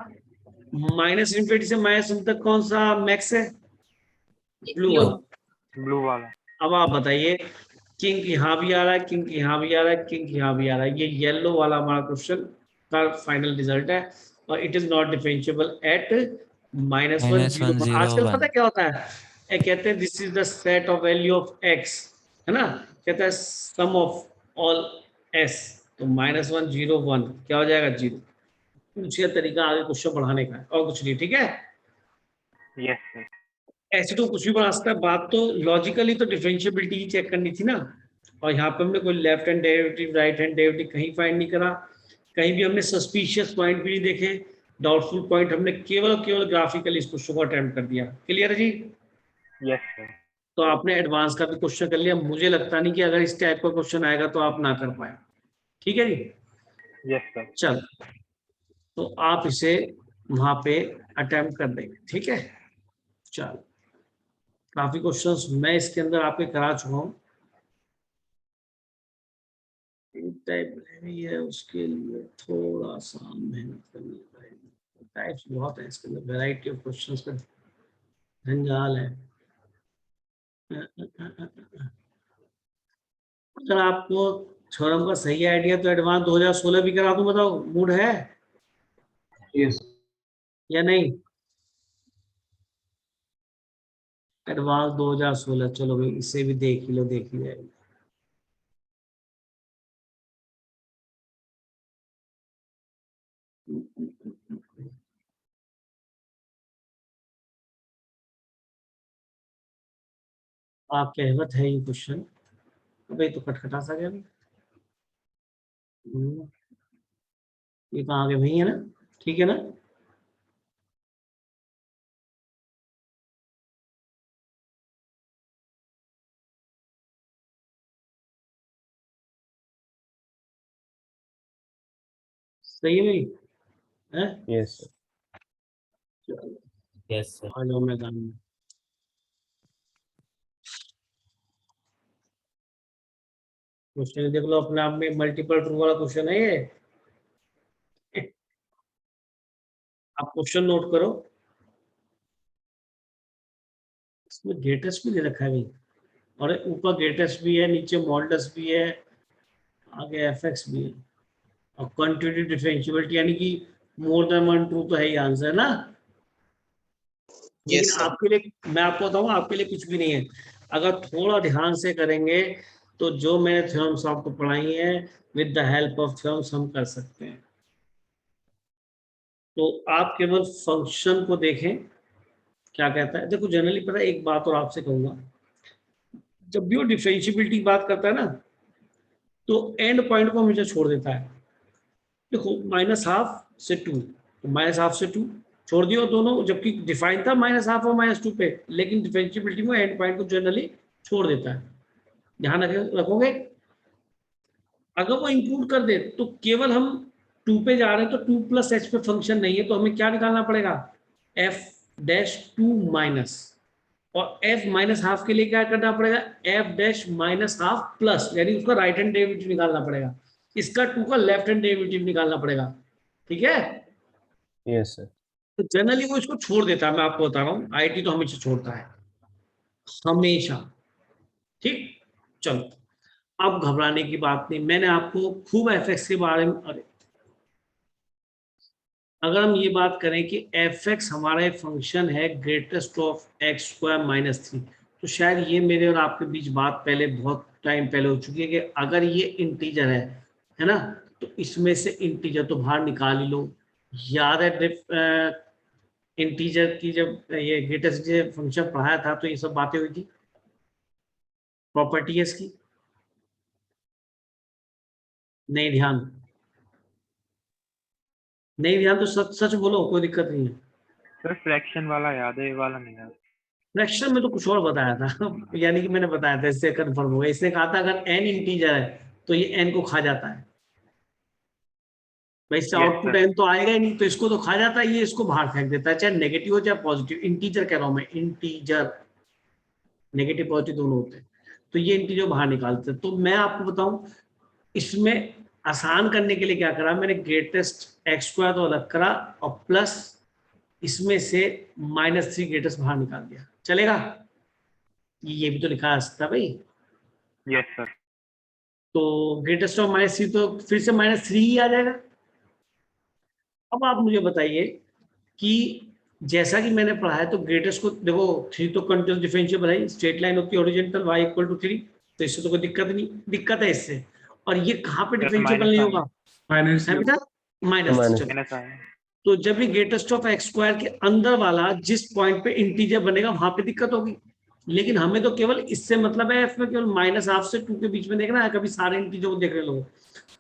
-∞ से -1 तक कौन सा मैक्स है, ब्लू Blue. वाला। ब्लू वाला। अब आप बताइए, किंग यहाँ भी आ रहा है, किंग यहाँ भी आ रहा है, किंग यहाँ भी आ रहा है। ये येलो वाला हमारा क्वेश्चन का फाइनल रिजल्ट है। और it is not differentiable eight -1 0 1। आजकल पता है क्या होता है, ये कहते हैं this is the set of value of x, है ना, कहता है सम ऑफ ऑल s। तो -1 0 1 क्या हो जाएगा, 0। पूछिए तरीका आगे क्वेश्चन बढ़ाने का है, और कुछ नहीं, ठीक है। Yes sir. ऐसे तो कुछ भी बना सकता है। बात तो लॉजिकली तो डिफरेंशिएबिलिटी ही चेक करनी थी ना। और यहाँ पे हमने कोई left hand derivative, right hand derivative कहीं फाइंड नहीं करा। कहीं भी हमने सस्पिशियस पॉइंट भी नहीं देखे, डाउटफुल पॉइंट। हमने केवल और केवल ग्राफिकली इस क्वेश्चन को अटेम्प्ट कर दिया। क्लियर है जी। Yes sir. तो आपने एडवांस का भी क्वेश्चन कर लिया। मुझे लगता नहीं कि अगर इस टाइप का क्वेश्चन आएगा तो आप ना कर पाए। ठीक है जी। Yes sir. चल, तो आप इसे वहां पे अटेम्प्ट कर देंगे, ठीक है। चल, काफी क्वेश्चंस मैं इसके अंदर आपके करा चुका हूँ। टाइप है उसके लिए थोड़ा सा मेहनत करनी पड़ेगी। टाइप्स बहुत है इसके अंदर, वैरायटी ऑफ क्वेश्चंस का जंजाल है। अगर आपको थ्योरम का सही आइडिया तो एडवांस 2016 भी करा दूं, बताओ मूड है Yes. या नहीं। एडवांस 2016, चलो भाई इसे भी देख ही लो, देख ही जाएगी। आप कहवत है ये क्वेश्चन, भाई तो खटखटा सा गया। ये कहाँ आगे वही है ना, ठीक है ना। सही है भाई, है। Yes, sir. चलो Yes, sir. आ जाओ मैदान में। क्वेश्चन देख लो अपने आप में, मल्टीपल ट्रू वाला क्वेश्चन है ये। आप क्वेश्चन नोट करो, इसमें ग्रेटेस्ट भी दे रखा है भाई, और ऊपर ग्रेटेस्ट भी है, नीचे मॉडल्स भी है, आगे एफएक्स भी है, और क्वांटिटी डिफरेंशिएबिलिटी यानी कि मोर देन 1 ट्रू तो है ही आंसर ना। लेकिन Yes, sir. आपके लिए मैं आपको बताऊं, आपके लिए कुछ भी नहीं है। अगर थोड़ा ध्यान से करेंगे तो जो मैंने थ्योरम्स आपको पढ़ाई है with the help of theorems हम कर सकते हैं। तो आप केवल फंक्शन को देखें क्या कहता है। देखो जनरली पता है, एक बात और आपसे कहूंगा, जब भी वो डिफरेंशिएबिलिटी की बात करता है ना, तो एंड पॉइंट को हमेशा छोड़ देता है। देखो -12 से 2, तो -12 से 2 छोड़ दियो दोनों, जबकि डिफाइन था -12 और -2 पे, लेकिन डिफरेंशिएबिलिटी में एंड पॉइंट को जनरली छोड़ देता है। ध्यान रखोगे। अगर वो इंक्लूड कर दे तो केवल हम 2 पे जा रहे हैं, तो 2 + h पे फंक्शन नहीं है, तो हमें क्या निकालना पड़ेगा, f'2 माइनस, और f -12 के लिए क्या करना पड़ेगा, f'-12 प्लस, यानी उसका राइट हैंड डेरिवेटिव निकालना पड़ेगा, इसका 2 का लेफ्ट हैंड डेरिवेटिव निकालना पड़ेगा। ठीक है। Yes, sir. तो जनरली वो इसको छोड़ देता है, मैं आपको बता रहा हूँ, आईटी तो हमेशा छोड़ता है, हमेशा। ठीक, चलो अब घबराने की बात नहीं। मैंने आपको खूब एफएक्स के बारे में, अरे अगर हम ये बात करें कि एफएक्स हमारा एक फंक्शन है ग्रेटेस्ट ऑफ x² - 3, तो शायद ये मेरे और आपके बीच बात पहले बहुत टाइम पहले हो चुकी है कि अगर ये इंटीजर है ना, तो इसमें से इंटीजर तो बाहर निकाल ही लो। याद है इंटीजर की जब ये ग्रेटेस्ट फंक्शन पढ़ाया था तो ये सब बातें हुई थी, प्रॉपर्टी है इसकी। नहीं ध्यान, नहीं ध्यान तो सच सच बोलो, कोई दिक्कत नहीं है। सर फ्रैक्शन वाला याद है, ये वाला नहीं याद। फ्रैक्शन में तो कुछ और बताया था यानी कि मैंने बताया था, इससे कंफर्म हो गया। इसने कहा था अगर n इंटीजर है तो ये n को खा जाता है। भाई इससे Yes, आउटपुट sir. n तो आएगा ही नहीं, तो इसको तो खा जाता है, ये इसको बाहर फेंक देता है, चाहे नेगेटिव हो चाहे पॉजिटिव। इंटीजर कह रहा हूं मैं, इंटीजर, नेगेटिव पॉजिटिव दोनों होते हैं। तो ये इंटीजर बाहर निकालते हैं। तो मैं आपको बताऊं, इसमें आसान करने के लिए क्या करा मैंने, ग्रेटेस्ट एक्स स्क्वायर तो अलग करा और प्लस इसमें से -3 ग्रेटेस्ट बाहर निकाल दिया। चलेगा? ये भी तो लिखा आ सकता है भाई। Yes, sir. तो ग्रेटेस्ट ऑफ -3 तो फिर से -3 ही आ जाएगा। अब आप मुझे बताइए कि जैसा कि मैंने पढ़ा है, तो ग्रेटेस्ट को देखो, 3 तो कंटिन्यूअस डिफरेंशिएबल है, स्ट्रेट लाइन होती है हॉरिजॉन्टल, y = 3, तो इससे तो कोई दिक्कत नहीं, दिक्कत है इससे। और ये कहाँ पे Sir, डिफरेंशिएबल minus नहीं I. होगा? माइनस है बेटा, माइनस। Minus. चलो, Minus I. तो जब भी ग्रेटेस्ट ऑफ एक्स स्क्वायर के अंदर वाला जिस पॉइंट पे इंटीजर बनेगा वहां पे दिक्कत होगी। लेकिन हमें तो केवल इससे मतलब है, एफ में केवल -½ से 2 के बीच में देखना है, कभी सारे इंटीजर को देख रहे लोग।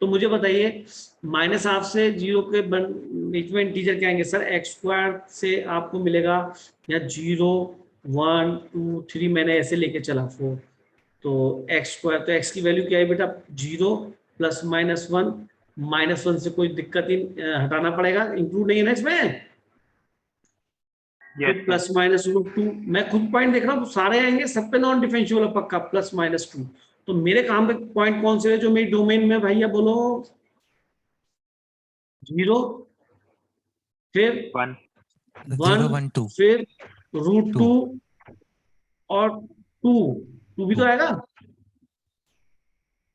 तो मुझे बताइए, -½ से 0 के बीच में इंटीजर क्या आएंगे सर? एक्स स्क्वायर से आपको मिलेगा या 0, 1, 2, 3, मैंने ऐसे लेके चला 4, तो एक्स स्क्वायर, तो एक्स की वैल्यू क्या है बेटा? 0 + -1, -1 से कोई दिक्कत ही हटाना पड़ेगा, इंक्लूड नहीं है ना इसमें। Yes, sir. +-√2, मैं खुद पॉइंट देख रहा हूँ, सारे आएंगे, सब पे नॉन डिफरेंशिएबल है पक्का, +-2। तो मेरे काम पे पॉइंट कौन से है जो मेरी डोमेन में? भैया बोलो। 0, फिर 1. 0 1, 1 2 फिर √2 2 और 2 भी तो 2 आएगा।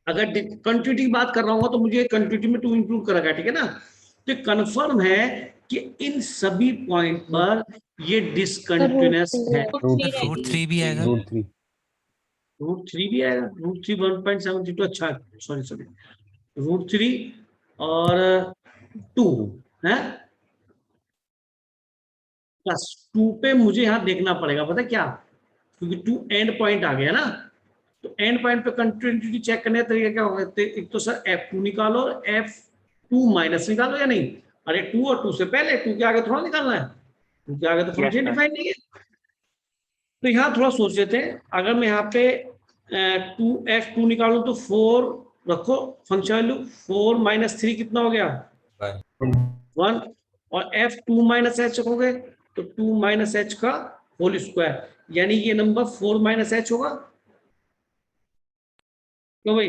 अगर कंटिन्यूटी की बात कर रहा हूँ तो मुझे कंटिन्यूटी में 2 इंक्लूड करा गया, ठीक है ना? तो कंफर्म है कि इन सभी पॉइंट पर ये डिसकंटिन्यूअस है। √3 भी आएगा। √3. √3 भी आएगा, √3 1.72, अच्छा सॉरी, √3 और 2 है, प्लस 2 पे मुझे यहाँ देखना पड़ेगा, पता है क्या? क्योंकि 2 एंड पॉइंट आ गया ना, तो एंड पॉइंट पे कंटिन्यूटी चेक करने का तरीका क्या होगा? एक तो सर F2 निकालो और F2 माइनस निकालो, या नहीं? अरे 2 और 2 से पहले, 2 के आगे थोड़ा निकालना है, 2 के आगे तो Yes, फंक्शन sir. डिफाइन नहीं है। तो यहाँ थोड़ा सोच लेते हैं, अगर मैं यहाँ पे 2F2 निकालूं तो 4 रखो फंक्शन वैल्यू, 4 - 3 कितना हो गया? 1, और F2 - h रखोगे तो 2 - h का होल स्क्वायर, यानी ये नंबर 4 - h होगा। क्यों भाई?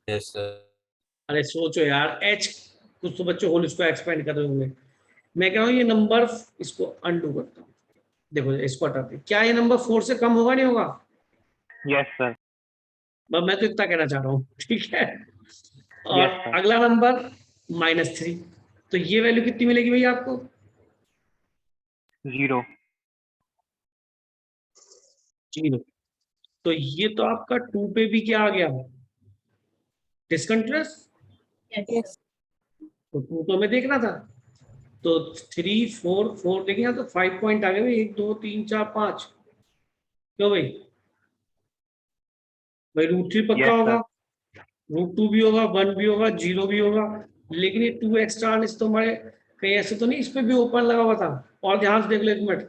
Yes, sir. अरे सोचो यार, h कुछ तो बच्चों होल स्क्वायर एक्सपेंड कर रहे होंगे। मैं कह रहा हूँ ये नंबर, इसको अनडू करता हूँ, देखो इसको हटाते, क्या ये नंबर 4 से कम होगा, नहीं होगा? Yes, sir. बस मैं तो इतना कहना चाह रहा हूँ, ठीक है। और Yes, sir. अगला नंबर -3, तो ये वैल्यू कितनी मिलेगी भैया आपको? 0. 0। तो ये तो आपका 2 पे भी क्या आ गया? डिसकंटिन्यूअस। Yes. तो 2 तो हमें देखना था, तो 3, 4, 4 देखें यहाँ तो 5 पॉइंट आ गए, 1, 2, 3, 4, 5। क्यों भाई? भाई √3 पक्का Yes, होगा, sir. √2 भी होगा, 1 भी होगा, 0 भी होगा, लेकिन ये 2 एक्स्ट्रा आने से तो हमारे कहीं ऐसे तो नहीं इस पे भी ओपन लगा हुआ था। और ध्यान से देख लो एक मिनट,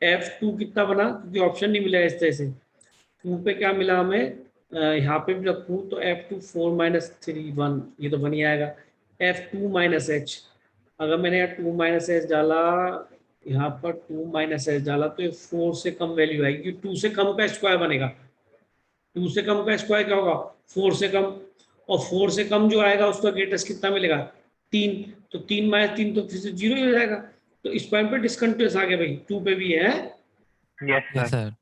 F2 कितना बना, क्योंकि ऑप्शन नहीं मिला इस तरह से। 2 पे क्या मिला हमें? यहाँ पे भी रखूँ तो F2 4 - 3 1, ये तो बन ही आएगा। F2 - h, अगर मैंने यहाँ 2 - h डाला, यहाँ पर 2 - h डाला, तो ये 4 से कम वैल्यू आएगी। 2 से कम का स्क्वायर बनेगा, 2 से कम का स्क्वायर क्या होगा? 4 से कम, और 4 से कम जो आएगा उसका ग्रेटेस्ट कितना मिलेगा? 3, तो 3 - 3 तो फिर से 0 ही हो जाएगा। तो इस पॉइंट पे डिसकंटिन्यूअस आ गया भाई, 2 पे भी है। Yes, yes sir. सर।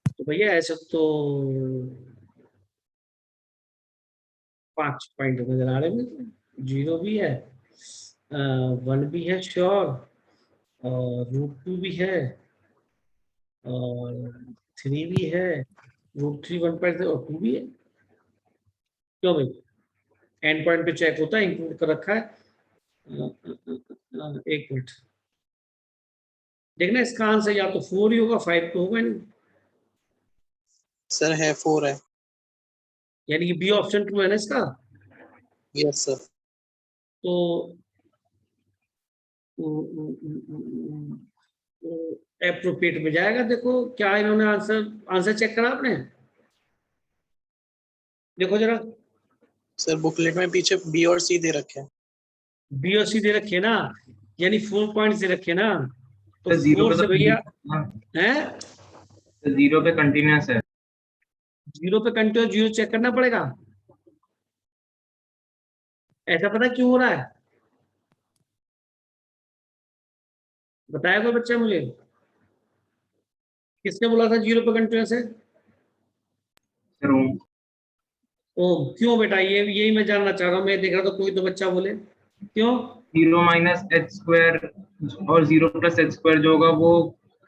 तो भैया ऐसा तो 5 पॉइंट नजर आ रहे हैं, 0 भी है, 1 भी है श्योर, और √2 भी है, और 3 भी है, √3 1.0 और 2 भी है। क्यों भाई? एंड पॉइंट पे चेक होता है, इंक्लूड कर रखा है। एक मिनट देखना, इसका आंसर या तो 4 ही होगा, 5 तो होगा नहीं। सर है 4 है। यानी कि बी ऑप्शन ट्रू है ना इसका। Yes sir. तो एप्रोप्रिएट में जाएगा। देखो क्या इन्होंने आंसर चेक करा आपने, देखो जरा। सर बुकलेट में पीछे बी और सी दे रखे हैं। बी और सी दे रखे ना, यानी 4 पॉइंट्स दे रखे ना, तो तो जीरो 4 पे से तो भैया हाँ, है, तो जीरो पे कंटिन्यूअस है। 0 पे कंटिन्यूस 0 चेक करना पड़ेगा। ऐसा पता क्यों हो रहा है, बताया कोई बच्चा मुझे, किसने बोला था 0 पे कंटिन्यूस है? सर ओ क्यों बेटा, ये यही मैं जानना चाह रहा हूँ, मैं देख रहा था कोई तो बच्चा बोले क्यों। जीरो माइनस एच स्क्वायर और जीरो प्लस एच स्क्वायर जो होगा वो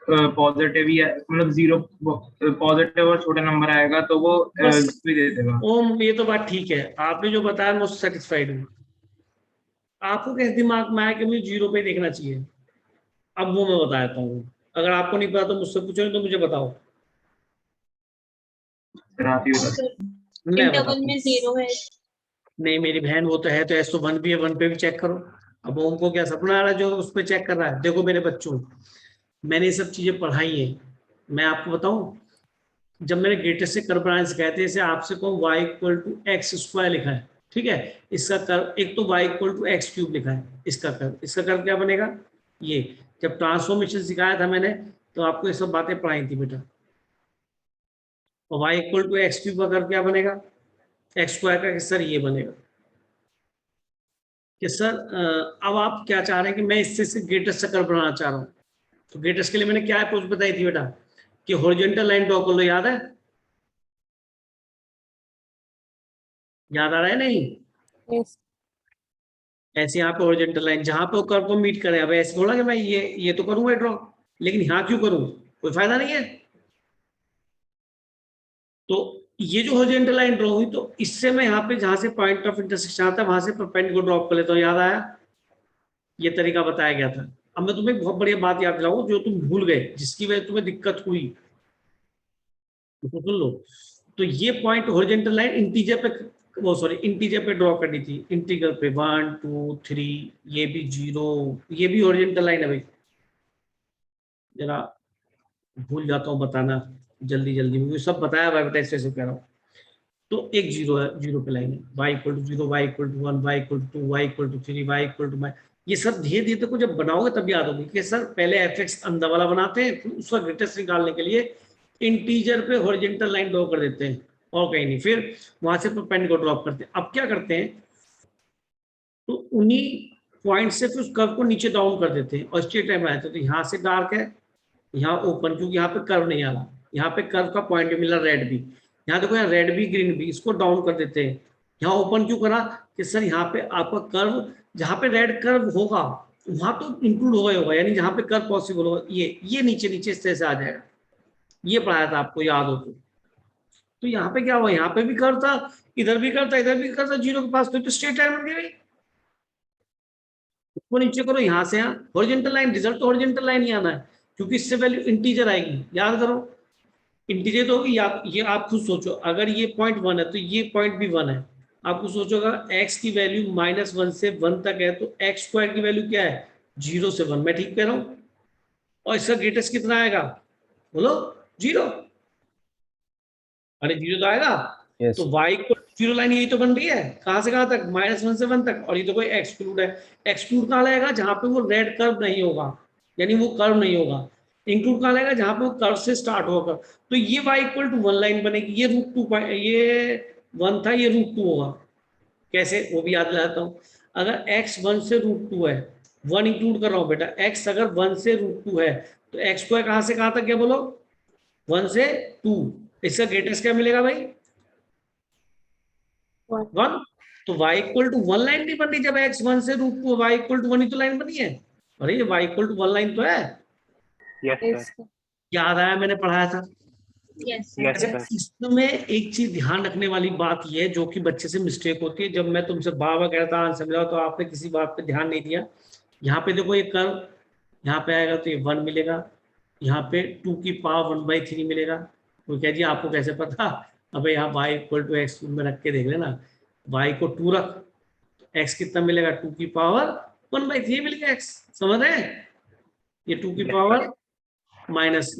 पॉजिटिव ही है, मतलब जीरो पॉजिटिव और छोटा नंबर आएगा तो वो बस भी दे देगा। ओम, ये तो बात ठीक है, आपने जो बताया मैं उससे सेटिस्फाइड हूँ। आपको कैसे दिमाग में आया कि मुझे 0 पे देखना चाहिए, अब वो मैं बता देता हूँ। अगर आपको नहीं पता तो मुझसे पूछो, नहीं तो मुझे बताओ, सर आप ही बता। सर मैं बताता इंटरवल हूँ। में 0 है। नहीं मेरी बहन, वो तो है तो ऐसो 1 भी है, 1 पे भी चेक करो। अब ओम को क्या सपना आ रहा है जो उस पर चेक कर रहा है। देखो मेरे बच्चों, मैंने ये सब चीजें पढ़ाई है, मैं आपको बताऊं, जब मैंने ग्रेटेस्ट से कर्व बनाने सिखाए थे, जैसे आपसे कहूँ y equal to x square लिखा है, ठीक है, इसका कर्व, एक तो y equal to x cube लिखा है, इसका कर्व क्या बनेगा, ये। जब ट्रांसफॉर्मेशन सिखाया था मैंने, तो आपको ये सब बातें पढ़ाई थी बेटा। और y equal to x cube का कर्व क्या बनेगा, एक्स स्क्वायर का, कि सर ये बनेगा कि सर अब आप क्या चाह रहे हैं कि मैं इससे ग्रेटेस्ट से कर्व बनाना चाह रहा हूँ। तो ग्रेटेस्ट के लिए मैंने क्या अप्रोच बताई थी बेटा, कि हॉरिजॉन्टल लाइन ड्रॉ कर लो, याद है, याद आ रहा है नहीं? यस ऐसे यहाँ पे हॉरिजॉन्टल लाइन जहां पे वो कर्व को मीट करे, अब ऐसे थोड़ा कि मैं ये तो करूंगा ड्रॉ, लेकिन यहाँ क्यों करूं, कोई फायदा नहीं है। तो ये जो हॉरिजॉन्टल लाइन ड्रॉ हुई, तो इससे मैं यहाँ पे जहां से पॉइंट ऑफ इंटरसेक्शन आता है वहां से परपेंडिकुलर ड्रॉप कर लेता हूँ, याद आया, ये तरीका बताया गया था। अब मैं तुम्हें एक बहुत बढ़िया बात याद दिलाऊं जो तुम भूल गए, जिसकी वजह से तुम्हें दिक्कत हुई, तो सुन लो। तो ये पॉइंट हॉरिजॉन्टल लाइन इंटीजर पे, वो सॉरी इंटीजर पे ड्रॉ करनी थी, इंटीग्रल पे 1 2 3, ये भी 0, ये भी हॉरिजॉन्टल लाइन है भाई, जरा भूल जाता हूँ बताना जल्दी जल्दी, मुझे सब बताया हुआ है बेटा, इससे कह रहा हूँ। तो एक 0 है, 0 पे लाइन है, y equal to 0, y equal to 1, y equal to 2, y equal to 3, y equal to, ये सब धीरे धीरे को जब बनाओगे तब याद होगी कि सर पहले fx अंदर वाला बनाते हैं, फिर उसका ग्रेटेस्ट निकालने के लिए इंटीजर पे हॉरिजॉन्टल लाइन ड्रॉ कर देते हैं और कहीं नहीं, फिर वहां से परपेंडिकुलर ड्रॉप करते हैं। अब क्या करते हैं, तो उन्हीं पॉइंट से फिर उस कर्व को नीचे डाउन कर देते हैं और स्ट्रेट लाइन बनाते हैं। तो यहाँ से डार्क है, यहाँ ओपन, क्योंकि यहाँ पे कर्व नहीं आ रहा, यहाँ पे कर्व का पॉइंट मिला रेड भी, यहाँ देखो यहाँ रेड भी ग्रीन भी, इसको डाउन कर देते हैं। यहाँ ओपन क्यों करा, कि सर यहाँ पे आपका कर्व, जहाँ पे रेड कर्व होगा वहां तो इंक्लूड होगा, यानी जहाँ पे कर्व पॉसिबल होगा, ये नीचे नीचे इस तरह से आ जाएगा। ये पढ़ाया था आपको, याद हो तो यहाँ पे क्या हुआ, यहाँ पे भी कर्व था, इधर भी कर्व था, इधर भी कर्व था, 0 के पास, तो स्ट्रेट लाइन बन गई। इसको नीचे करो, यहाँ से यहाँ हॉरिजॉन्टल लाइन, रिजल्ट तो हॉरिजॉन्टल लाइन ही आना है, क्योंकि इससे वैल्यू इंटीजर आएगी, याद करो। इंटीजर तो होगी, ये आप खुद सोचो, अगर ये पॉइंट 1 है तो ये पॉइंट भी 1 है। आपको सोचो अगर x की वैल्यू -1 से 1 तक है, तो x स्क्वायर की वैल्यू क्या है, 0 से 1, मैं ठीक कह रहा हूँ। और इसका ग्रेटेस्ट कितना आएगा, बोलो 0, अरे 0 तो आएगा। Yes. तो y को 0 लाइन यही तो बन रही है, कहां से कहां तक, -1 से 1 तक, और ये तो कोई एक्सक्लूड है। एक्सक्लूड कहां लगेगा, जहां पे वो रेड कर्व नहीं होगा, यानी वो कर्व नहीं होगा। इंक्लूड कहां लगेगा, जहां पे वो कर्व से स्टार्ट होगा। तो ये y इक्वल टू 1 लाइन बनेगी, ये √2, ये 1 था, ये √2 होगा। कैसे, वो भी याद दिलाता हूँ। अगर x 1 से √2 है, 1 इंक्लूड कर रहा हूँ बेटा, x अगर 1 से √2 है, तो x स्क्वायर कहां से कहां तक गया, बोलो 1 से 2, इसका ग्रेटेस्ट क्या मिलेगा भाई, 1। तो y इक्वल टू 1 लाइन नहीं बन रही, जब x 1 से √2, y इक्वल टू 1 ही तो लाइन बनी है। अरे ये y इक्वल टू 1 लाइन तो है, यस सर, याद आया, मैंने पढ़ाया था। यस यस अच्छा, सर, इसमें एक चीज ध्यान रखने वाली बात यह है, जो कि बच्चे से मिस्टेक होती है, जब मैं तुमसे बार बार कहता आंसर मिला तो आपने किसी बात पे ध्यान नहीं दिया। यहाँ पे देखो ये कर्व, यहाँ पे आएगा तो ये 1 मिलेगा, यहाँ पे 2 की पावर 1/3 मिलेगा। कोई कह दिया आपको कैसे पता, अब यहाँ y इक्वल टू एक्स में रख के देख लेना, y को 2 रख, x कितना मिलेगा 2 की पावर 1/3 मिल गया x, समझ रहे हैं? ये 2 की Yes, पावर माइनस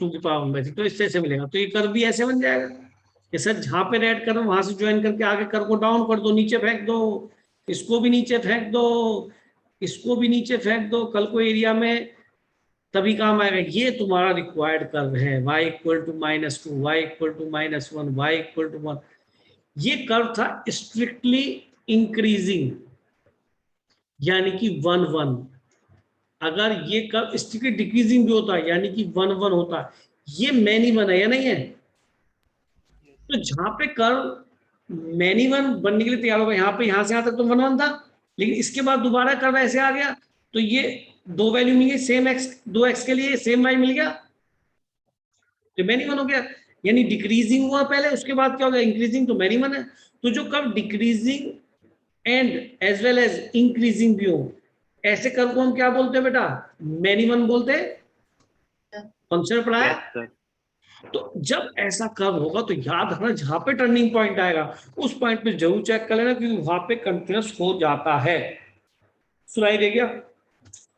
2 की पावर 1/3, तो इससे ऐसे मिलेगा। तो ये कर्व भी ऐसे बन जाएगा कि सर जहाँ पे रेड कर्व वहां से ज्वाइन करके आगे कर्व को डाउन कर दो, नीचे फेंक दो, इसको भी नीचे फेंक दो, इसको भी नीचे फेंक दो, कल को एरिया में तभी काम आएगा। ये तुम्हारा रिक्वायर्ड कर्व है, y equal to -2, y equal to -1, y equal to 1। ये कर्व था स्ट्रिक्टली इंक्रीजिंग, यानी कि 1 1। अगर ये कर्व स्ट्रिक्टली डिक्रीजिंग भी होता है यानी कि 1 1 होता है, ये मैनी वन है या नहीं है? तो जहां पे कर्व मैनी वन बनने के लिए तैयार होगा, यहाँ से यहाँ तक तो 1 1 था, लेकिन इसके बाद दोबारा कर्व ऐसे आ गया तो ये 2 वैल्यू मिल गई, सेम x, 2x के लिए सेम y मिल गया, तो मैनी वन हो गया। यानी डिक्रीजिंग हुआ पहले, उसके बाद क्या हो गया इंक्रीजिंग, तो मैनी वन है। तो जो curve decreasing and as well as increasing भी हो, ऐसे कर्व को हम क्या बोलते हैं बेटा? मैनी वन बोलते हैं। फंक्शन पढ़ाया? yes, sir. तो जब ऐसा कर्व होगा तो याद रखना, जहां पे टर्निंग पॉइंट आएगा उस पॉइंट पे जरूर चेक कर लेना, क्योंकि वहां पे कंटिन्यूस हो जाता है। सुनाई दे गया?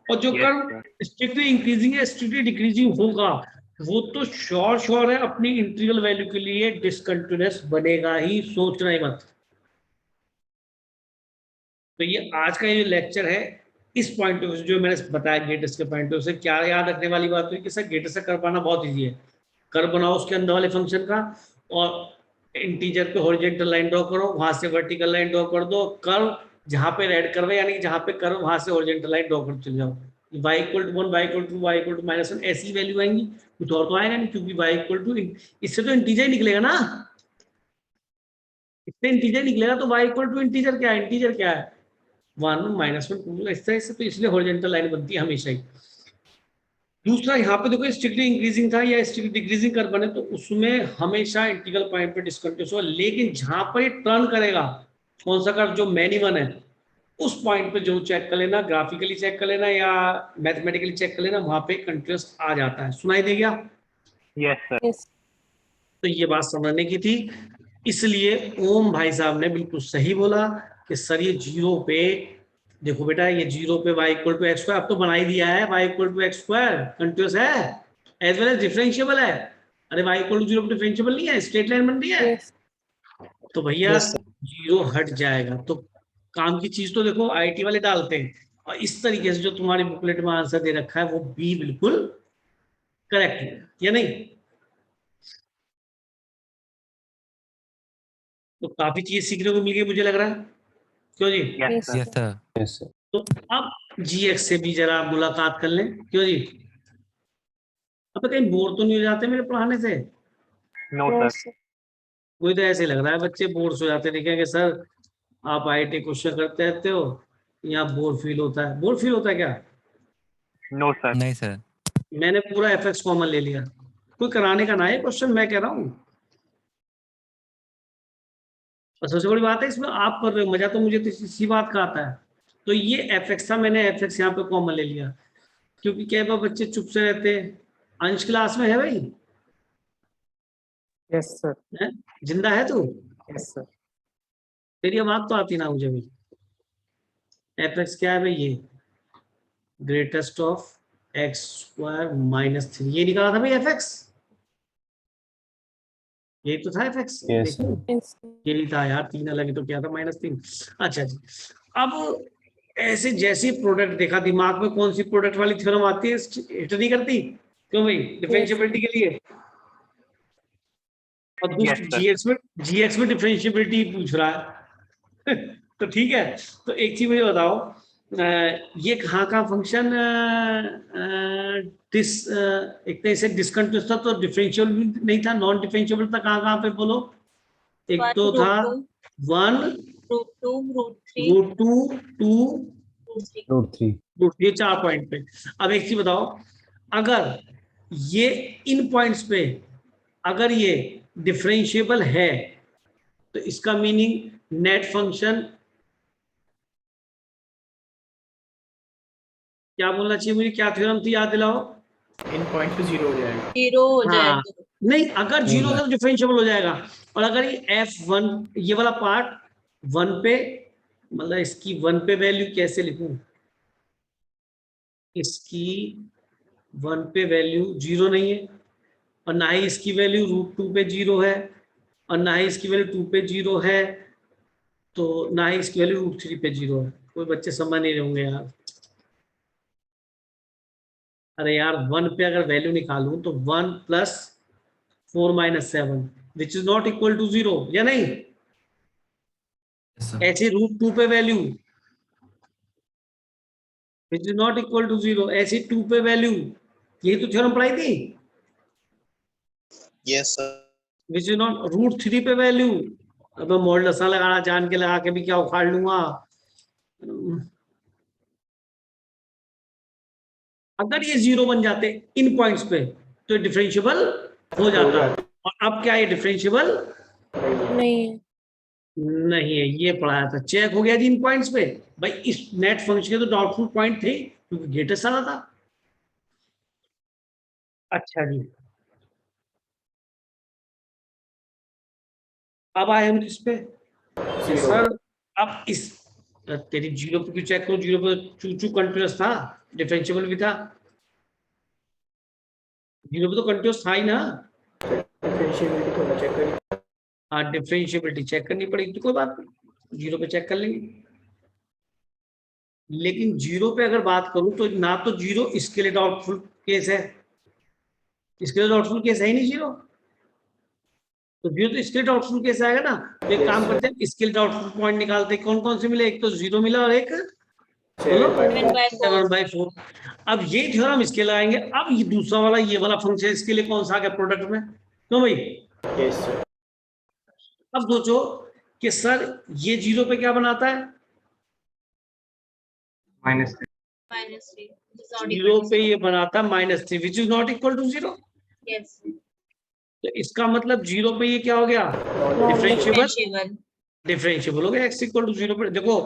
और जो Yes, curve sir. Strictly increasing है, स्ट्रिक्टली डिक्रीजिंग होगा, वो तो श्योर है अपनी इंटीग्रल वैल्यू के लिए डिसकंटिन्यूअस बनेगा ही, सोचना ही मत। तो ये आज का ये लेक्चर है, इस पॉइंट ऑफ व्यू जो मैंने बताया गेटस के पॉइंट ऑफ व्यू से, क्या याद रखने वाली बात हुई कि सर गेटस से कर पाना बहुत इजी है। कर्व बनाओ उसके अंदर वाले फंक्शन का, और इंटीजर पे हॉरिजॉन्टल लाइन ड्रॉ करो, वहां से वर्टिकल लाइन ड्रॉ कर दो, कर्व जहां पे रेड कर्व है यानी कि जहां पे कर्व वहां से हॉरिजॉन्टल लाइन ड्रॉ कर चले जाओ। y equal to 1, y equal to 2, y equal to -1, ऐसी वैल्यू आएंगी, कुछ और तो आएगा नहीं, क्योंकि y इक्वल टू, इससे तो इंटीजर निकलेगा ना, इससे इंटीजर निकलेगा। तो y इक्वल टू इंटीजर क्या है? इंटीजर क्या है? 1 -1 2, इस तरह से। तो इसलिए हॉरिजॉन्टल लाइन बनती है हमेशा ही। दूसरा यहाँ पे देखो स्ट्रिक्टली इंक्रीजिंग था या स्ट्रिक्टली डिक्रीजिंग कर बने, तो उसमें हमेशा इंटीग्रल पॉइंट पे डिसकंटिन्यूअस होगा। लेकिन जहां पर ये टर्न करेगा, कौन सा कर्व? जो मैनी वन है, उस पॉइंट पे जो चेक कर लेना, ग्राफिकली चेक कर लेना या मैथमेटिकली चेक कर लेना, वहां पे कंटिन्यूअस आ जाता है। सुनाई दे गया? Yes, sir. तो ये बात समझने की थी। इसलिए ओम भाई साहब ने बिल्कुल सही बोला कि सर ये 0 पे, देखो बेटा ये 0 पे y इक्वल टू x², अब तो बना ही दिया है, y equal to x² continuous है एज वेल एज डिफरेंशिएबल है। अरे y इक्वल टू 0 डिफरेंशिएबल नहीं है, स्ट्रेट लाइन बन रही है। तो भैया Yes, sir. 0 हट जाएगा। तो काम की चीज तो देखो आईटी वाले डालते हैं, और इस तरीके से जो तुम्हारी बुकलेट में आंसर दे रखा है वो बी बिल्कुल करेक्ट है या नहीं? तो काफी चीज सीखने को मिल गई मुझे लग रहा है, क्यों जी? Yes, sir. Yes sir. तो अब जीएक्स से भी जरा मुलाकात कर लें, क्यों जी? अब कहीं बोर तो नहीं हो जाते मेरे पढ़ाने से? No, sir. मुझे तो ऐसे लग रहा है बच्चे बोर हो जाते, देखेंगे सर आप आईटी क्वेश्चन करते रहते हो, यहाँ बोर फील होता है। बोर फील होता है क्या? No, sir. नहीं सर। मैंने पूरा एफएक्स कॉमन ले लिया, कोई कराने का ना है क्वेश्चन, मैं कह रहा हूँ। और सबसे बड़ी बात है इसमें आप कर रहे हो, मजा तो मुझे तो इसी बात का आता है। तो ये एफएक्स था, मैंने एफएक्स यहाँ पे कॉमन ले लिया, क्योंकि कई बार बच्चे चुप से रहते हैं। अंश क्लास में है भाई? Yes sir. है? जिंदा है तू? Yes sir. तेरी आवाज तो आती ना मुझे भी। एफएक्स क्या है भाई? ये ग्रेटेस्ट ऑफ x² - 3, ये निकाला था भाई एफएक्स, ये तो था एफएक्स। Yes, sir. ये नहीं था यार, 3 अलग ही तो क्या था, -3। अच्छा जी, अब ऐसे जैसे प्रोडक्ट देखा, दिमाग में कौन सी प्रोडक्ट वाली थ्योरम आती है, हिट नहीं करती? क्यों भाई? डिफरेंशिएबिलिटी के लिए। और Yes, sir. जीएक्स में डिफरेंशिएबिलिटी पूछ रहा है तो ठीक है। तो एक चीज मुझे बताओ, ये कहाँ फंक्शन एक तरह से डिसकंटिन्यूअस था, तो डिफरेंशियल नहीं था, नॉन डिफरेंशिएबल था। कहाँ पे बोलो? एक तो था 1 √2 2 ये 4 पॉइंट पे। अब एक चीज बताओ, अगर ये इन पॉइंट्स पे अगर ये डिफरेंशिएबल है, तो इसका मीनिंग नेट फंक्शन क्या बोलना चाहिए मुझे? क्या थ्योरम थी, याद दिलाओ? इन पॉइंट पे 0 हो जाएगा। 0 हो हाँ, जाएगा। नहीं, अगर जीरो होगा तो डिफरेंशिएबल हो जाएगा। और अगर ये F1 ये वाला पार्ट 1 पे, मतलब इसकी 1 पे वैल्यू कैसे लिखूं, इसकी 1 पे वैल्यू 0 नहीं है, और ना ही इसकी वैल्यू √2 पे 0 है, और ना ही इसकी वैल्यू 2 पे 0 है, तो ना ही इसकी वैल्यू √3 पे 0 है। कोई बच्चे समझ नहीं रहे होंगे यार। अरे यार 1 पे अगर वैल्यू निकालूं तो 1 + 4 - 7 which is not equal to 0, या नहीं? Yes, sir. ऐसे √2 पे value which is not equal to 0, ऐसी 2 पे वैल्यू, यही तो थ्योरम पढ़ाई थी, yes sir. Which is not √3 पे वैल्यू। अब मैं मॉडुलस लगाना जान के लगा के भी क्या उखाड़ लूंगा। अगर ये 0 बन जाते इन पॉइंट्स पे तो डिफरेंशिएबल हो जाता, और अब क्या ये डिफरेंशिएबल नहीं है। नहीं है। ये पढ़ाया था, चेक हो गया जी इन पॉइंट्स पे। भाई इस नेट फंक्शन के तो डाउटफुल पॉइंट थे क्योंकि ग्रेटेस्ट आना था। अच्छा जी, अब आए हम इस पे सर। अब इस तेरी 0 पे क्यों चेक करो, 0 पे चू कंटिन्यूअस था, डिफरेंशिएबल भी था। 0 पे तो कंटिन्यूअस था ही ना। हाँ, डिफरेंशिएबिलिटी चेक करनी पड़ेगी तो कोई बात नहीं, 0 पे चेक कर लेंगे। लेकिन 0 पे अगर बात करूं तो ना तो 0 इसके लिए डाउटफुल केस है, इसके लिए डाउटफुल केस है ही नहीं 0, तो 0 तो इसके लिए डाउटफुल केस आएगा ना। तो एक काम करते हैं, इसके लिए डाउटफुल पॉइंट निकालते हैं। कौन कौन से मिले? एक तो 0 मिला और एक 7/4। अब ये थ्योरम इसके लगाएंगे। अब ये दूसरा वाला, ये वाला फंक्शन इसके लिए कौन सा आ गया प्रोडक्ट में? क्यों भाई? अब सोचो कि सर ये 0 पे क्या बनाता है? -3. -3 which is not 0 equal पे to ये बनाता है -3 which is not equal to 0। yes तो इसका मतलब 0 पे ये क्या हो गया? डिफरेंशिएबल। differentiable डिफरेंशिएबल हो गया। x = 0 पे देखो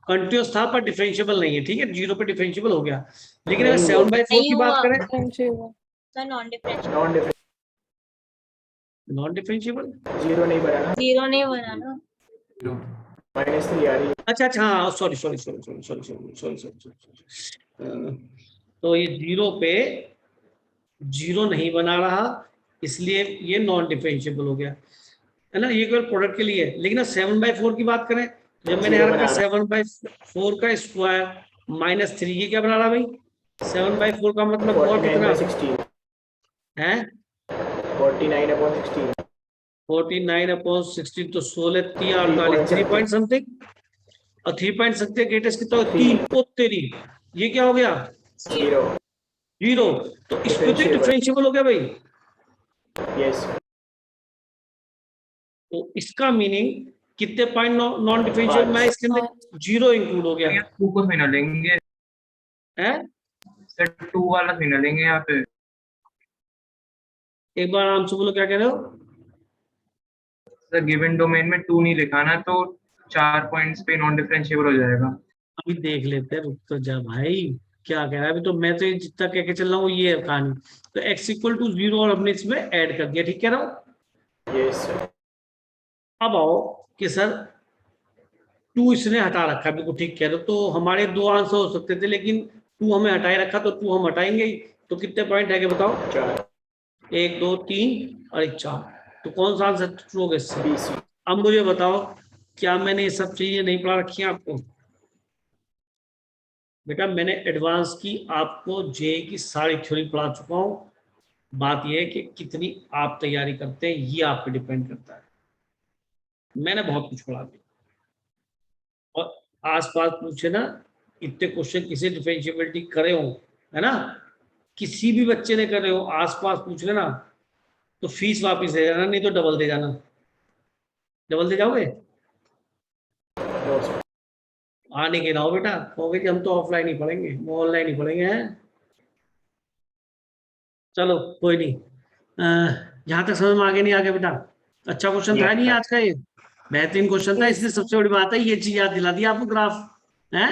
कंटिन्यूअस था पर डिफरेंशिएबल नहीं है, ठीक है, 0 पे डिफरेंशिएबल हो गया। लेकिन अगर 7/4 की बात करें, so non differentiable non differentiable. 0 नहीं बना ना। अच्छा अच्छा, हाँ सॉरी, तो ये 0 पे 0 नहीं बना रहा, इसलिए ये नॉन डिफरेंशिएबल हो गया, है ना। ये केवल प्रोडक्ट के लिए है। लेकिन 7/4 की बात करें, जब मैंने यहाँ रखा 7/4 का स्क्वायर -3, ये क्या बना रहा भाई? 7/4 का मतलब और कितना है? 49/16 तो 16 3 48 3 पॉइंट समथिंग, और 3 पॉइंट समथिंग ग्रेटेस्ट कितना? 3 ओ तेरी, ये क्या हो गया? 0। तो इसको तो डिफरेंशिएबल हो गया भाई। तो इसका मीनिंग कितने पॉइंट नॉन डिफरेंशिएबल में इसके अंदर? 0 इंक्लूड हो गया 2 को फिर लेंगे है। सर, 2 वाला फिर लेंगे यहाँ पे। एक बार आराम से बोलो, क्या कह रहे हो? सर गिवन डोमेन में 2 नहीं लिखा ना, तो 4 पॉइंट्स पे नॉन डिफरेंशिएबल हो जाएगा। अभी देख लेते हैं, रुक तो जा भाई, क्या कह रहा है अभी तो। मैं तो ये जितना कह के चल रहा हूँ ये है कहानी। तो x = 0 और हमने इसमें ऐड कर दिया, ठीक कह रहा हूँ। अब आओ कि सर 2 इसने हटा रखा, बिल्कुल ठीक कह रहे हो। तो हमारे 2 आंसर हो सकते थे, लेकिन 2 हमें हटाए रखा, तो 2 हम हटाएंगे ही। तो कितने पॉइंट है बताओ? 1 2 3 और 1 4। तो कौन सा आंसर ट्रू होगा इससे? अब मुझे बताओ, क्या मैंने ये सब चीजें नहीं पढ़ा रखी हैं आपको? बेटा मैंने एडवांस की आपको जे की सारी थ्योरी पढ़ा चुका हूँ। बात यह है कि कितनी आप तैयारी करते हैं, ये आप पे डिपेंड करता है। मैंने बहुत कुछ पढ़ा दिया, और आसपास पूछे ना, इतने क्वेश्चन किसी डिफरेंशिएबिलिटी करे हो, है ना, किसी भी बच्चे ने करे हो, आसपास पूछ लेना तो फीस वापस दे जाना, नहीं तो डबल दे जाना। डबल दे जाओगे? आने के ना हो बेटा, कहोगे कि हम तो ऑफलाइन ही पढ़ेंगे, वो ऑनलाइन ही पढ़ेंगे, हैं। चलो कोई नहीं, यहाँ तक समझ में आगे नहीं आगे बेटा? अच्छा क्वेश्चन था नहीं आज का, ये बेहतरीन क्वेश्चन था। इसलिए सबसे बड़ी बात है ये चीज याद दिला दी आपको, ग्राफ है।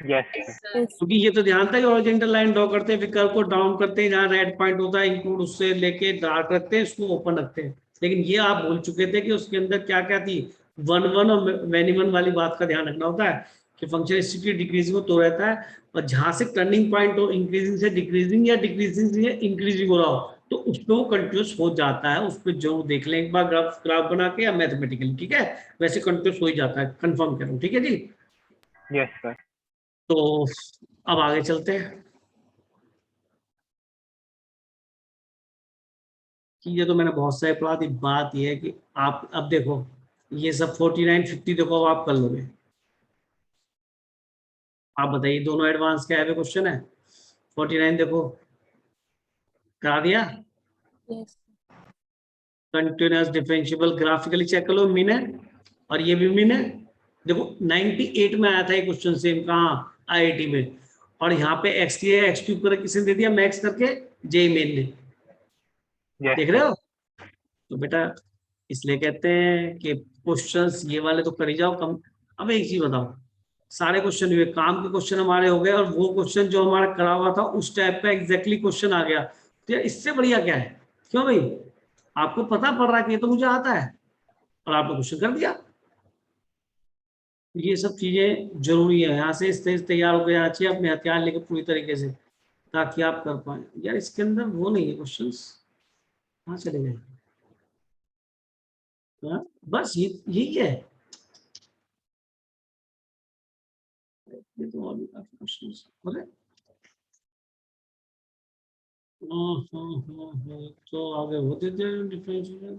Yes, sir. Yes, sir. Yes. क्योंकि ये तो ध्यान था कि हॉरिजॉन्टल लाइन ड्रॉ करते हैं, फिर कर्व को डाउन करते हैं, जहाँ रेड पॉइंट होता है इंक्लूड उससे लेके डार्क रखते हैं, इसको ओपन रखते हैं। लेकिन ये आप भूल चुके थे कि उसके अंदर क्या क्या थी, 1 1 और मैनी 1 वाली बात का ध्यान रखना होता है कि फंक्शन स्ट्रिक्टली डिक्रीजिंग हो तो रहता है, और जहां से टर्निंग पॉइंट हो इंक्रीजिंग से डिक्रीजिंग या डिक्रीजिंग से इंक्रीजिंग हो रहा हो तो उस पर वो कंटिन्यूस हो जाता है। उस पर जरूर देख लें एक बार ग्राफ बना के या मैथमेटिकली, ठीक है, वैसे कंटिन्यूस हो ही जाता है, कंफर्म करूँ, ठीक है जी। Yes, sir. तो अब आगे चलते हैं कि ये तो मैंने बहुत सारे पढ़ा थी, बात ये है कि आप अब देखो ये सब 49 50 देखो अब आप कर लोगे। आप बताइए दोनों एडवांस क्या है क्वेश्चन है। 49 देखो करा दिया, Yes. Continuous differentiable graphically check कर लो, मीन है और ये भी मीन है। देखो 98 में आया था ये क्वेश्चन सेम, कहाँ, आईआईटी में, और यहाँ पे एक्स टी एक्स क्यूब करके किसने दे दिया, मैक्स करके जेई मेन ने, Yes, देख रहे sir. हो। तो बेटा इसलिए कहते हैं कि क्वेश्चंस ये वाले तो कर ही जाओ कम। अब एक चीज बताओ, सारे क्वेश्चन हुए, काम के क्वेश्चन हमारे हो गए, और वो क्वेश्चन जो हमारा करा हुआ था उस टाइप का एग्जैक्टली क्वेश्चन आ गया, तो यार इससे बढ़िया क्या है। क्यों भाई, आपको पता पड़ रहा है कि ये तो मुझे आता है और आपने क्वेश्चन कर दिया। ये सब चीजें जरूरी है, यहाँ से स्टेज तैयार होकर जाना चाहिए अपने हथियार लेके पूरी तरीके से, ताकि आप कर पाए। यार इसके अंदर वो नहीं है क्वेश्चन, कहाँ चले गए। हाँ, बस ये यही है। ये तो और भी काफी क्वेश्चंस हो रहे हैं। तो आगे होते थे डिफरेंशियल।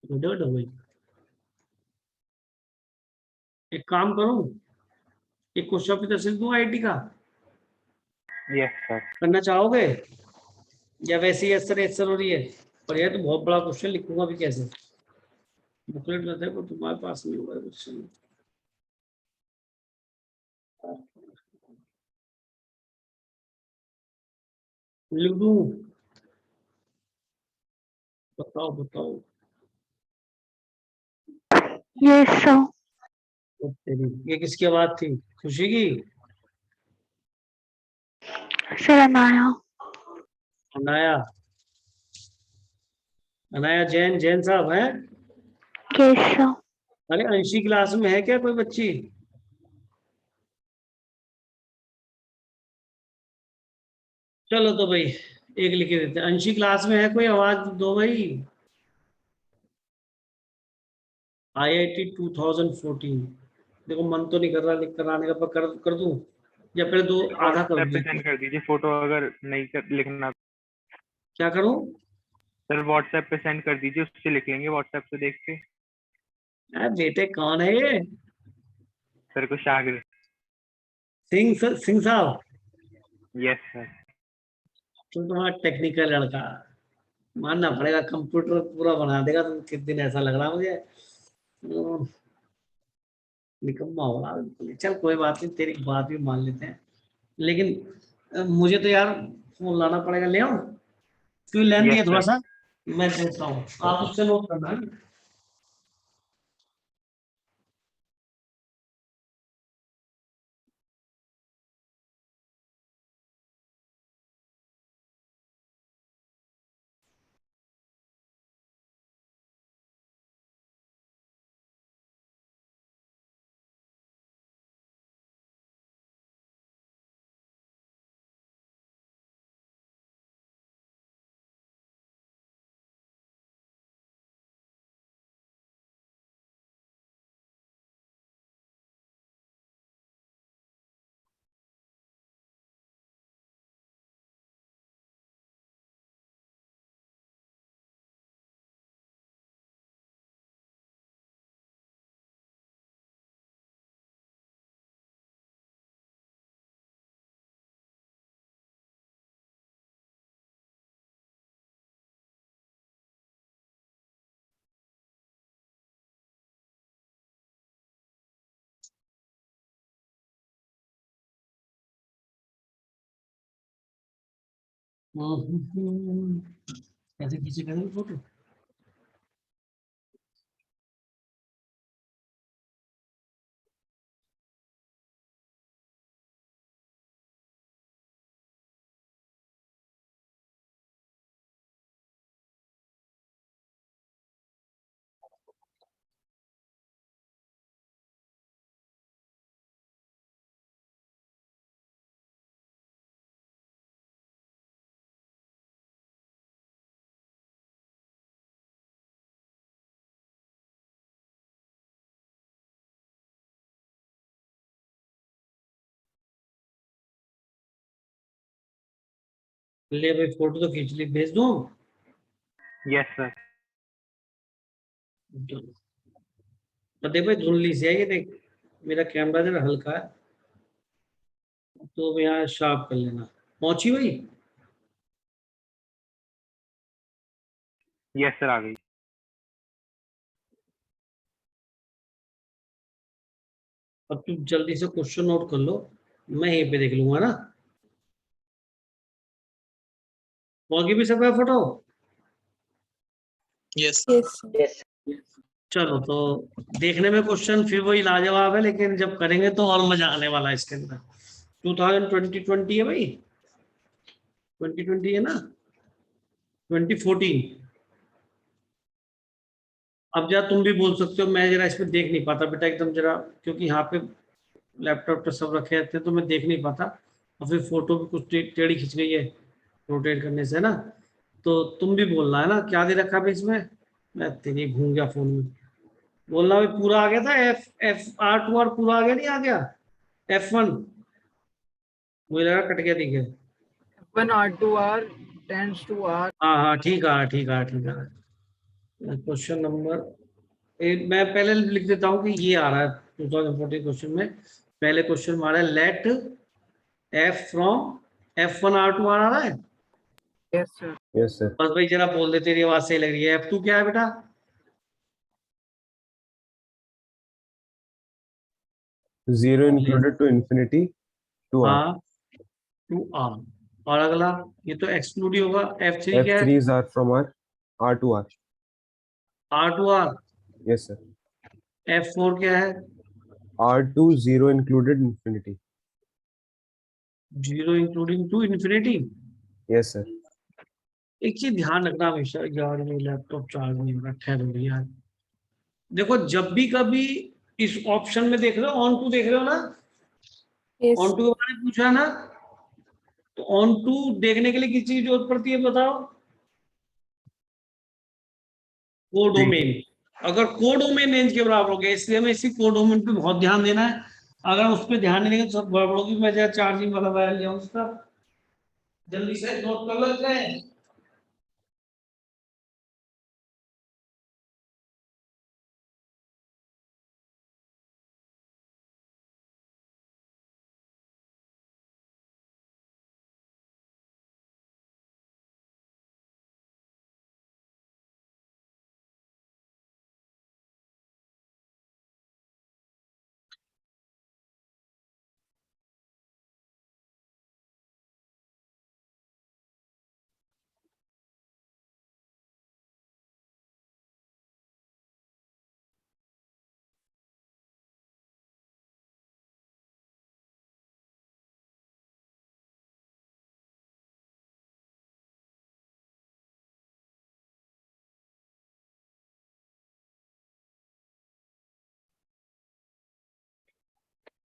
डर हो गई। एक काम करूं, एक क्वेश्चन की तरफ से दूं आईटी का, Yes, sir. करना चाहोगे या वैसे ही ऐसा हो रही है। और यह तो बहुत बड़ा क्वेश्चन, लिखूंगा भी कैसे, बुकलेट रहता है पर तुम्हारे पास नहीं होगा क्वेश्चन। लिख दूं, बताओ बताओ। Yes, sir. ओ तेरी, ये किसकी आवाज थी, खुशी की, Sir, Anaya. अनाया, अनाया जैन, जैन साहब हैं। Yes, sir. अरे अंशी क्लास में है क्या कोई बच्ची। चलो तो भाई एक लिख देते हैं, अंशी क्लास में है कोई, आवाज दो भाई। आईआईटी 2014, देखो मन तो नहीं कर रहा लिख कर आने का, पर कर दूं या पहले दो आधा कर WhatsApp पे दूं। सेंड कर दीजिए फोटो, अगर नहीं लिखना। क्या करूं। सर WhatsApp पे सेंड कर दीजिए, उससे लिख लेंगे WhatsApp से देख के। बेटे कौन है ये, सर को शागिर। सिंह साहब। Yes sir. तुम तुम्हारा टेक्निकल लड़का, मानना पड़ेगा, कंप्यूटर पूरा बना देगा तुम किस दिन, ऐसा लग रहा मुझे। हम्म, निकम्मा हो रहा बिल्कुल। चल कोई बात नहीं, तेरी बात भी मान लेते हैं, लेकिन मुझे तो यार फोन लाना पड़ेगा, ले आओ, क्यों लेंदी है यस थोड़ा सर। सा, मैं देता हूँ, आप उससे नोट करना है। कैसे खींचे, कैसे फोटो। ले भाई फोटो तो खींच ली, भेज दूं? Yes sir. तो देख भाई धुंधली सी है ये, देख मेरा कैमरा जरा हल्का है तो यहाँ शार्प कर लेना। पहुंची भाई? यस सर आ गई। अब तुम जल्दी से क्वेश्चन नोट कर लो, मैं यहीं पे देख लूंगा ना। पहुंच भी सकता है फोटो? यस चलो तो देखने में क्वेश्चन फिर वही लाजवाब है, लेकिन जब करेंगे तो और मजा आने वाला है इसके अंदर। 2020 है भाई, 2020 है ना, 2014। अब जरा तुम भी बोल सकते हो, मैं जरा इसमें देख नहीं पाता बेटा एकदम जरा, क्योंकि यहाँ पे लैपटॉप पे सब रखे रहते हैं तो मैं देख नहीं पाता, और फिर फोटो भी कुछ टेढ़ी खिंच गई है रोटेट करने से ना। तो तुम भी बोलना है ना, क्या दे रखा है इसमें, मैं तेरी घूम गया फोन में। बोलना भाई पूरा आ गया था, FR2R पूरा आ गया, नहीं आ गया F1? मुझे लगा कट गया, ठीक है। F1R2R tends to R. हाँ ठीक है ठीक है ठीक है। क्वेश्चन नंबर मैं पहले लिख देता हूँ कि ये आ रहा है 2014 क्वेश्चन में। पहले क्वेश्चन में आ रहा है लेट F फ्रॉम F1R2R आ रहा है। Yes sir. Yes, sir. बस भाई जरा बोल दे, तेरी आवाज सही लग रही है। F2 क्या है बेटा? 0 included to infinity to R. हाँ टू R। और अगला ये तो एक्सक्लूड ही होगा। F3 क्या है? F3 is R from R. R to R. R2R। Yes, sir. F4 क्या है? R2 0 included infinity. 0 including to infinity. Yes, sir. एक चीज ध्यान रखना हमेशा, यार ये लैपटॉप चार्ज नहीं हो रहा, खैर हो यार। देखो जब भी कभी इस ऑप्शन में देख रहे हो, ऑन टू देख रहे हो ना, ऑन टू के बारे में पूछा ना, तो ऑन टू देखने के लिए किस चीज की जरूरत पड़ती है बताओ? कोडोमेन। अगर कोडोमेन रेंज के बराबर हो गया, इसलिए हमें इसी कोडोमेन पे बहुत ध्यान देना है। अगर हम उस पर ध्यान नहीं देंगे तो सब गड़बड़ होगी। मैं जरा चार्जिंग वाला वायर ले आऊं उसका, जल्दी से नोट कर लेते हैं।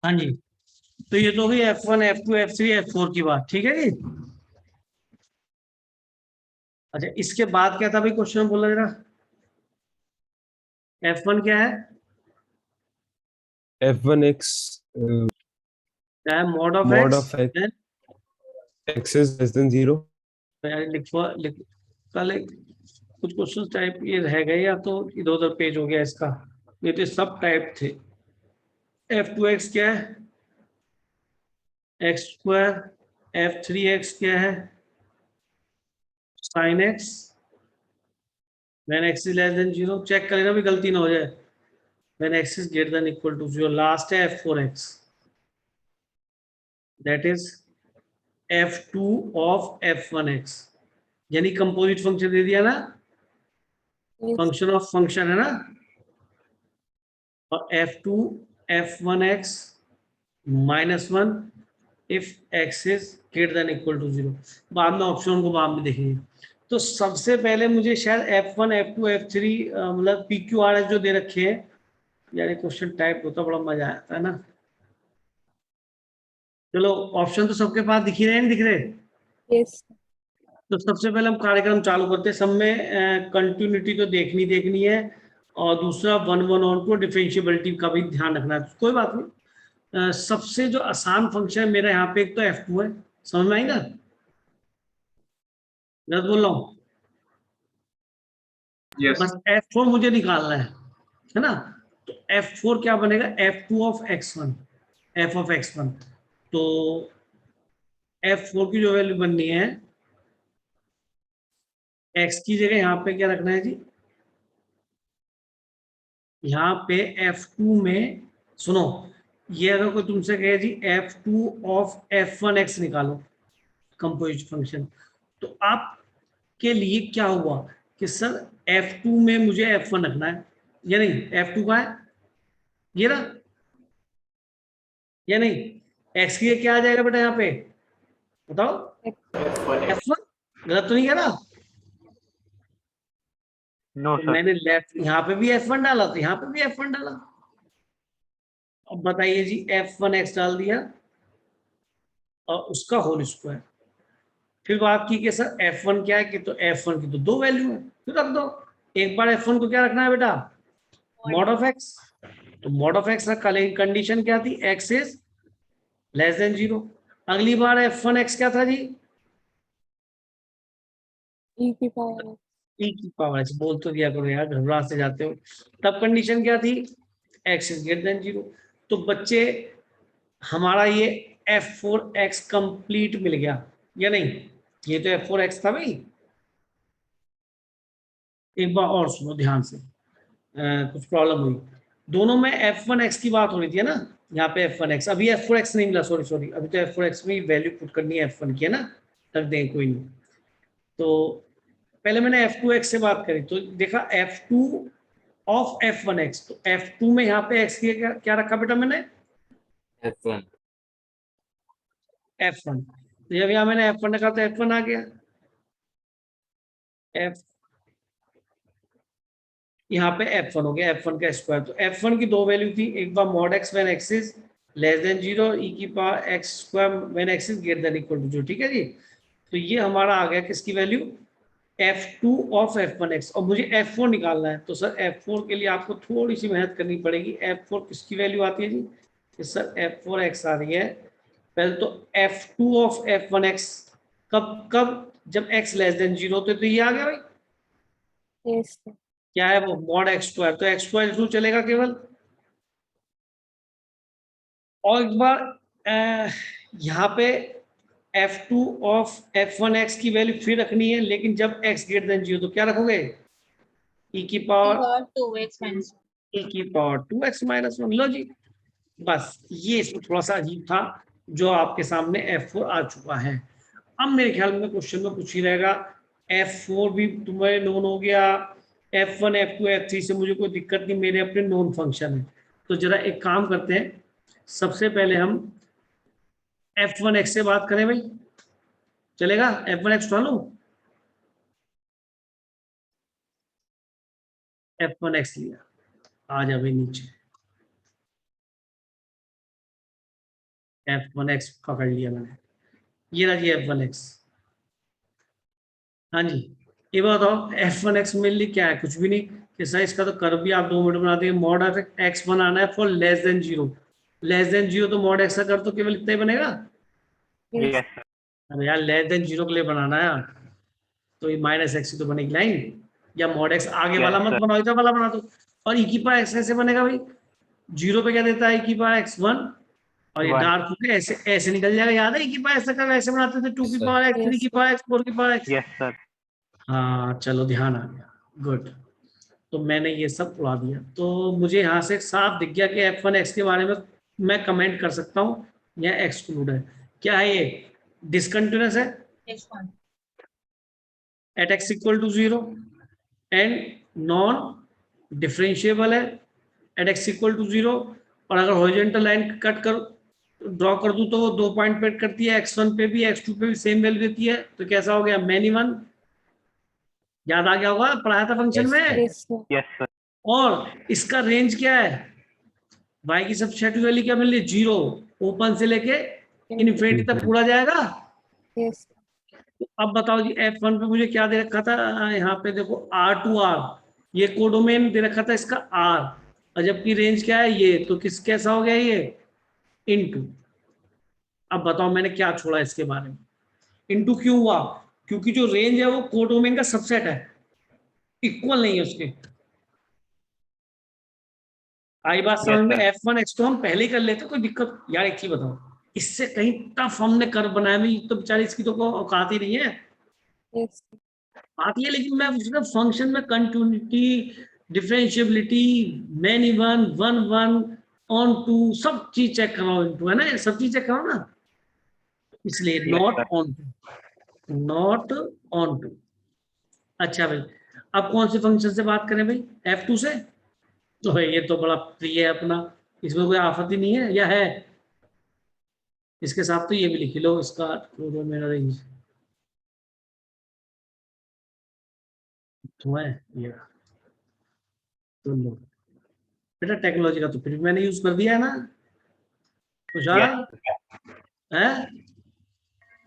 हाँ जी, तो ये तो हुई F1 F2 F3 F4 की बात, ठीक है जी। अच्छा इसके बाद क्या था भाई क्वेश्चन, बोला जरा। F1 क्या है? F1x क्या है? Mod of mod x. of x is less than 0. कल कुछ क्वेश्चन टाइप ये रह गए, या तो इधर उधर पेज हो गया इसका, ये तो सब टाइप थे। F2x क्या है? x²। F3x क्या है? sin x। when x is less than 0, check कर लेना भी गलती ना हो जाए। when x is greater than equal to 0, last है F4x, that is F2 of F1x, यानी कंपोजिट फंक्शन दे दिया ना, फंक्शन ऑफ फंक्शन है ना। और F2 F1x -1 if x is greater than equal to 0। बाद में ऑप्शन को बाद में देखेंगे। तो सबसे पहले मुझे शायद F1 F2 F3 मतलब PQRS जो दे रखे हैं, यानी क्वेश्चन टाइप होता बड़ा मजा आता है ना। चलो ऑप्शन तो सबके पास दिख ही रहे हैं, नहीं दिख रहे? Yes. तो सबसे पहले हम कार्यक्रम चालू करते हैं। सब में कंटिन्यूटी तो देखनी है, और दूसरा 1 1 ऑन टू डिफरेंशिएबिलिटी का भी ध्यान रखना है। कोई बात नहीं, सबसे जो आसान फंक्शन है मेरा यहाँ पे एक तो F2 है, समझ में आई ना। गलत बोल रहा हूँ? यस बस F4 मुझे निकालना है ना? तो F4 क्या बनेगा? F2 of x1, f of x1। तो F4 की जो वैल्यू बननी है, x की जगह यहाँ पे क्या रखना है जी? यहाँ पे F2 में, सुनो, ये अगर कोई तुमसे कहे जी F2 ऑफ f1x निकालो कंपोजिट फंक्शन, तो आपके लिए क्या हुआ कि सर F2 में मुझे F1 रखना है या नहीं? F2 का है ये ना, या नहीं? x की क्या आ जाएगा बेटा यहाँ पे, बताओ? F1। गलत तो नहीं है ना? नो तो सर। मैंने लेफ्ट यहाँ पे भी F1 डाला, तो यहाँ पे भी F1 डाला। अब बताइए जी, F1x डाल दिया और उसका होल स्क्वायर। फिर बात की कि सर F1 क्या है, कि तो F1 की तो दो वैल्यू है, तो रख दो। एक बार F1 को क्या रखना है बेटा? Mod of x। तो मॉड ऑफ x रखा, लेकिन कंडीशन क्या थी? x is less than 0। अगली बार F1x क्या था जी? e की पावर e की पावर x। बोल तो दिया करो यार, घबरा से जाते हो। तब कंडीशन क्या थी? x is greater then 0। तो बच्चे हमारा ये F4x कंप्लीट मिल गया या नहीं? ये तो F4x था भाई। एक बार और सुनो ध्यान से, कुछ प्रॉब्लम हुई। दोनों में F1x की बात हो रही थी ना, यहाँ पे F1x। अभी F4x नहीं मिला, सॉरी, अभी तो F4x में वैल्यू पुट करनी है F1 की, है ना? रख दें, कोई नहीं। तो पहले मैंने F2x से बात करी, तो देखा F2 ऑफ F1x। तो F2 में यहाँ पे x की क्या रखा बेटा मैंने? F1 F1। तो जब यहाँ मैंने F1 रखा तो F1 आ गया। F यहाँ पे F1 हो गया, F1 का स्क्वायर। तो F1 की दो वैल्यू थी, एक बार mod x when x is less than 0, e की power x square when x is greater than equal to 0। ठीक है जी? तो ये हमारा आ गया किसकी वैल्यू? F2 of F1x। और मुझे F4 निकालना है, तो सर F4 के लिए आपको थोड़ी सी मेहनत करनी पड़ेगी। F4 किसकी वैल्यू आती है जी? कि सर F4x आ रही है। पहले तो F2 ऑफ F1x कब जब x लेस देन 0 होते, तो ये आ गया भाई। यस क्या है वो? Mod x square. तो x स्क्वायर थ्रू चलेगा केवल। और एक बार यहाँ पे F2 ऑफ F1x की वैल्यू फिर रखनी है, लेकिन जब x ग्रेटर देन 0, तो क्या रखोगे? e की पावर 2x minus e की पावर 2x माइनस 1। लो जी, बस ये इसमें थोड़ा सा अजीब था, जो आपके सामने F4 आ चुका है। अब मेरे ख्याल में क्वेश्चन में कुछ ही रहेगा। F4 भी तुम्हें नोन हो गया, F1 F2 F3 से मुझे कोई दिक्कत नहीं, मेरे अपने नोन फंक्शन है। तो जरा एक काम करते हैं, सबसे पहले हम F1x से बात करें भाई, चलेगा? F1x उठा लूं? F1x लिया, आ जा भाई नीचे। F1x पकड़ लिया मैंने, ये रहा जी F1x। हाँ जी, ये बताओ F1x मेरे लिए क्या है? कुछ भी नहीं कि सर इसका तो कर्व भी आप 2 मिनट बना देंगे। मॉड ऑफ x बनाना है for less than 0। Less than 0 तो मॉड x का कर्व तो केवल इतना ही बनेगा। Yes sir. अरे यार, लेस देन 0 के लिए बनाना है तो ये माइनस x तो बनेगी लाइन, या मॉड x आगे वाला मत बनाओ, इधर वाला बना दो। और e की पावर x कैसे बनेगा भाई? 0 पे क्या देता है? e की पावर x 1, और ये डार्क होके ऐसे ऐसे निकल जाएगा। याद है e की पावर x का ऐसे बनाते थे? 2 की पावर x, 3 की पावर x, 4 की पावर x। Yes sir. हाँ चलो, ध्यान आ गया, गुड। तो मैंने ये सब उड़ा दिया, तो मुझे यहाँ से साफ दिख गया कि F1x के बारे में मैं कमेंट कर सकता हूँ या एक्सक्लूड है। क्या है ये? डिसकंटिन्यूअस है H1 at x equal to 0 and non differentiable है एट x इक्वल टू 0। और अगर हॉरिजॉन्टल लाइन कट कर ड्रॉ कर दूं तो वो 2 पॉइंट पे करती है, x1 पे भी x2 पे भी सेम वैल्यू देती है। तो कैसा हो गया? Many one. याद आ गया होगा, पढ़ाया था फंक्शन में। Yes sir. और इसका रेंज क्या है? y की सबसे वैल्यू क्या मिल रही है? 0। ओपन से लेके इनफिनिटी तक पूरा जाएगा। यस तो अब बताओ जी, F1 पे मुझे क्या दे रखा था? यहाँ पे देखो R2R, ये कोडोमेन दे रखा था इसका R, और जबकि रेंज क्या है ये, तो कैसा हो गया ये? इनटू। अब बताओ मैंने क्या छोड़ा इसके बारे में? इनटू क्यों हुआ? क्योंकि जो रेंज है वो कोडोमेन का सबसेट है, इक्वल नहीं है उसके। आई बात समझ में? Yes, F1 X2 हम पहले ही कर लेते, कोई दिक्कत यार। एक चीज बताओ, इससे कहीं टफ हमने कर्व बनाया भी तो बेचारी इसकी तो कोई औकात ही नहीं है। Yes. बात ये, लेकिन मैं उसका फंक्शन में continuity, differentiability, man even, one onto, सब चीज चेक कराओ इनटू, है ना, सब चीज चेक कराओ ना, इसलिए Yes, not sir. Onto, not onto. अच्छा भाई, अब कौन से फंक्शन से बात करें भाई? F2 से? तो भाई ये तो बड़ा प्रिय है अपना, इसमें कोई आफत ही नहीं है, या है? इसके साथ तो ये भी लिख लो, इसका जो मेरा रेंज तो है ये, तो लो बेटा, टेक्नोलॉजी का तो फिर भी मैंने यूज कर दिया है ना खुशहाल, है?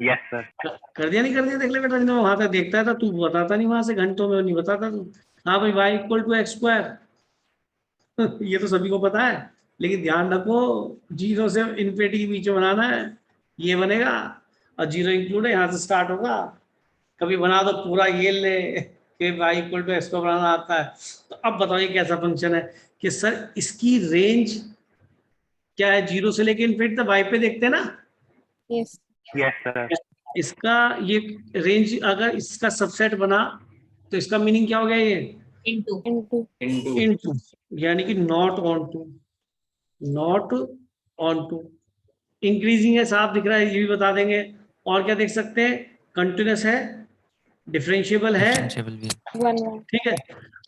Yes, sir. कर दिया नहीं कर दिया? देख ले बेटा, वहां तक देखता था तू, बताता नहीं, वहां से घंटों में नहीं बताता तू। हाँ भाई, y equal to x square ये तो सभी को पता है, लेकिन ध्यान रखो 0 से इन्फिनिटी के बीच में बनाना है, ये बनेगा, और 0 इंक्लूड है, यहाँ से स्टार्ट होगा। कभी बना दो पूरा ये ले कि y इक्वल टू एक्स को बनाना आता है। तो अब बताओ ये कैसा फंक्शन है कि सर इसकी रेंज क्या है? 0 से लेके इन्फिनिटी तक y पे देखते हैं ना, Yes. Yes, sir. इसका ये रेंज अगर इसका सबसेट बना तो इसका मीनिंग क्या हो गया? ये into Into. इनटू, यानी कि not onto, not onto. Increasing है, साफ दिख रहा है, ये भी बता देंगे। और क्या देख सकते हैं? कंटिन्यूस है, डिफरेंशिएबल है, डिफरेंशिएबल भी है। 1 1. ठीक है।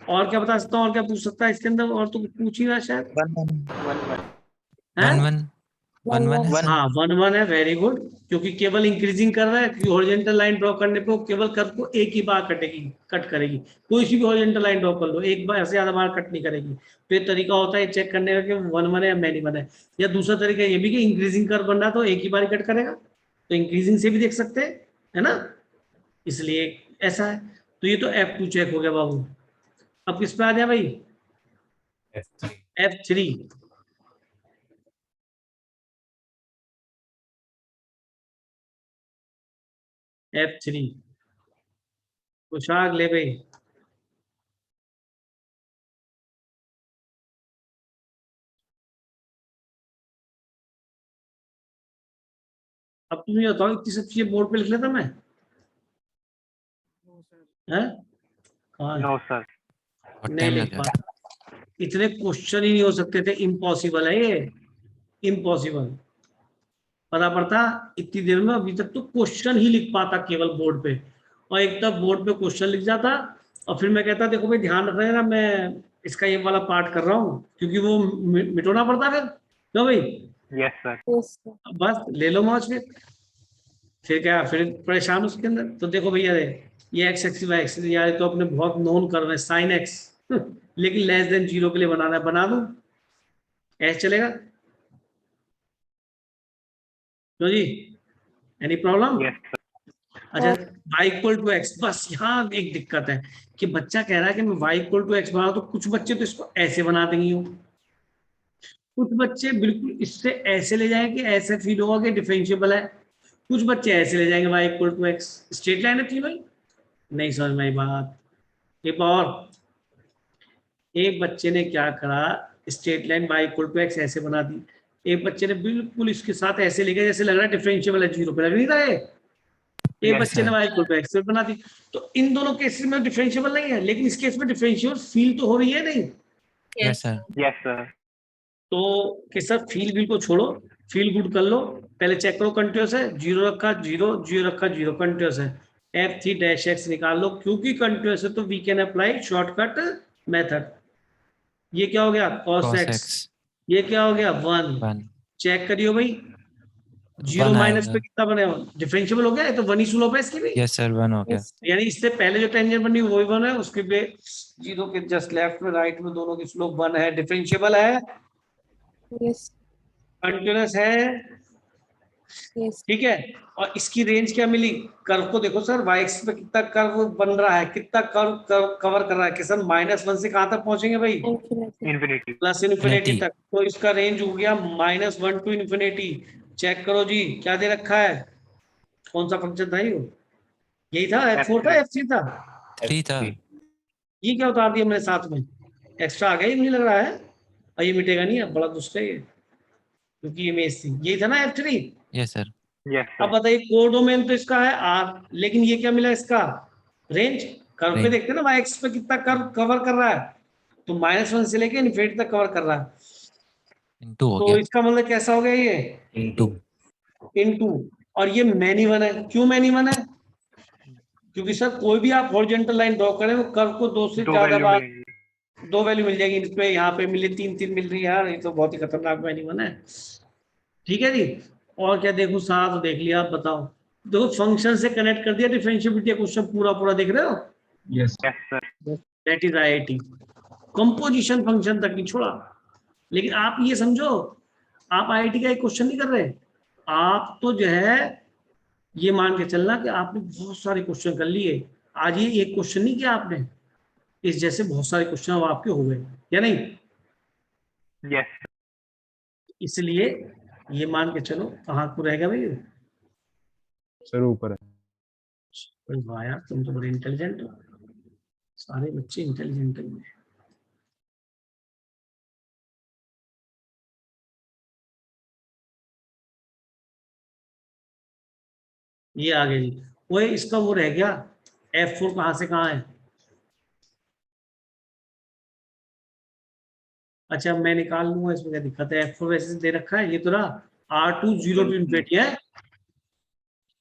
और क्या बता सकता हूँ, और क्या पूछ सकता है इसके अंदर? और तो कुछ पूछ ही रहा शायद, है? 1 1 1 1 है। हाँ 1 1 है, वेरी गुड, क्योंकि केवल इंक्रीजिंग कर रहा है, क्योंकि हॉरिजॉन्टल लाइन ड्रॉ करने पे वो केवल कर्व को एक ही बार कट करेगी। कोई सी भी हॉरिजॉन्टल लाइन ड्रॉ कर लो, एक बार ऐसे ज्यादा बार कट नहीं करेगी। तो ये तरीका होता है चेक करने का कि 1 1 है या मैनी 1 है। या दूसरा तरीका ये भी कि इंक्रीजिंग कर्व बन रहा तो एक ही बार कट करेगा, तो इंक्रीजिंग से भी देख सकते हैं, है ना, इसलिए ऐसा है। तो ये तो F2 चेक हो गया बाबू। अब किस पे आ गया भाई? F3। F3 कुछ आग ले भाई। अब तुम ये बताओ, इतनी सब चीजें बोर्ड पे लिख लेता मैं, No, sir. हैं? कहाँ है? No, sir. बहुत नहीं टाइम लिख लग जाता पाता, इतने क्वेश्चन ही नहीं हो सकते थे, इम्पॉसिबल है ये, इम्पॉसिबल। पता पड़ता इतनी देर में अभी तक तो क्वेश्चन ही लिख पाता केवल बोर्ड पे, और एक तब बोर्ड पे क्वेश्चन लिख जाता, और फिर मैं कहता देखो भाई ध्यान रख रहे ना, मैं इसका ये वाला पार्ट कर रहा हूँ, क्योंकि वो मिटोना पड़ता फिर, क्यों भाई? Yes, sir. Yes. Sir. बस ले लो मौज फिर क्या, फिर परेशान उसके अंदर। तो देखो भैया ये एक्स एक्स वाई एक्स यार, तो अपने बहुत नोन कर रहे हैं, साइन एक्स लेकिन लेस देन 0 के लिए बनाना है, बना दो, ऐसे चलेगा? तो जी एनी प्रॉब्लम? Yes, sir. अच्छा, y इक्वल टू एक्स, बस यहाँ एक दिक्कत है कि बच्चा कह रहा है कि मैं y इक्वल टू एक्स बना, तो कुछ बच्चे तो इसको ऐसे बना देंगे, कुछ बच्चे बिल्कुल इससे ऐसे ले जाएंगे, ऐसे फील होगा कि डिफरेंशिएबल है, कुछ बच्चे ऐसे ले जाएंगे y equal to x, straight line थी भाई, नहीं समझ में आई बात। एक और, एक बच्चे ने क्या करा, straight line y equal to x ऐसे बना दी, एक बच्चे ने बिल्कुल इसके साथ ऐसे लेके जैसे लग रहा है डिफरेंशिएबल है, 0 पे लग नहीं रहा है, एक Yes, बच्चे ने y इक्वल टू एक्स बना दी। तो इन दोनों केसेस में डिफरेंशिएबल नहीं है, लेकिन इस केस में डिफरेंशिएबल फील तो हो रही है नहीं? Yes sir. Yes, sir. तो कि सर फील बिल को छोड़ो, फील गुड कर लो, पहले चेक करो कंटिन्यूस है, 0 रखा 0, 0 रखा 0, कंटिन्यूस है, F3 डैश एक्स निकाल लो, क्योंकि कंटिन्यूस है तो we can apply shortcut method. ये क्या हो गया? cos cos x, x ये क्या हो गया? 1। 1 चेक करियो भाई, 0 1 माइनस आएगा। पे कितना बने, डिफरेंशिएबल हो गया, ये तो 1 ही स्लोप है इसकी भी, यस सर 1 हो गया। Yes. यानी इससे पहले जो टेंजेंट बनी वही 1 है, उसके पे 0 के जस्ट लेफ्ट में राइट में दोनों की स्लोप 1 है, डिफरेंशिएबल है, Yes. कंटिन्यूस है, Yes. ठीक है। और इसकी रेंज क्या मिली? कर्व को देखो सर, y एक्सिस पे कितना कर्व बन रहा है, कितना कर्व कवर कर रहा है, कि सर -1 से कहां तक पहुंचेंगे भाई? Infinity. Infinity. Plus infinity Infinity. तक। तो इसका रेंज हो गया -1 टू इन्फिनिटी। चेक करो जी क्या दे रखा है, कौन सा फंक्शन था ये? यही था, F4 था, F3 था, 3 था। ये क्या उतार दिया मैंने साथ में, एक्स्ट्रा आ गया, ये मुझे लग रहा है, और ये मिटेगा नहीं, अब बड़ा दुष्ट है ये, क्योंकि ये मेज थी, यही था ना F3। Yes sir. यस अब बताइए कोडोमेन तो इसका है R, लेकिन ये क्या मिला इसका, रेंज। कर्व पे Range। देखते हैं ना y एक्स पे कितना कर्व कवर कर रहा है, तो -1 से लेके इन्फिनिटी तक कवर कर रहा है, इनटू हो तो गया। इसका मतलब कैसा हो गया ये इनटू। इनटू, और ये मैनी वन है। क्यों मैनी वन है, क्योंकि सर कोई भी आप हॉरिजॉन्टल लाइन ड्रॉ करें वो कर्व को 2 से 2 ज्यादा वैल्यू बार मिलेंगी। 2 वैल्यू मिल जाएगी, इस पे यहाँ पे मिले 3 मिल रही है यार, ये तो बहुत ही खतरनाक मैनी वन है। ठीक है जी, और क्या देखूं, साथ देख लिया, आप बताओ। देखो फंक्शन से कनेक्ट कर दिया, डिफरेंशिएबिलिटी क्वेश्चन पूरा पूरा देख रहे हो, yes yes sir. That is IIT। Composition function तक नहीं छोड़ा, लेकिन आप ये समझो, आप IIT का एक क्वेश्चन नहीं कर रहे, आप तो जो है ये मान के चलना कि आपने बहुत सारे क्वेश्चन कर लिए, आज ये एक क्वेश्चन नहीं किया आपने, इस जैसे बहुत सारे क्वेश्चन अब आपके हो गए, या नहीं। यस इसलिए ये मान के चलो, कहाँ को रहेगा भाई, सर ऊपर है। अरे वाह यार, तुम तो बड़े इंटेलिजेंट हो, सारे बच्चे इंटेलिजेंट हैं। ये आ गया जी, वो इसका वो रह गया, F4 कहाँ से कहाँ है। अच्छा मैं निकाल लूंगा, इसमें क्या दिक्कत है, F4 वैसे से दे रखा है, ये तो रहा R2 0 to infinity है,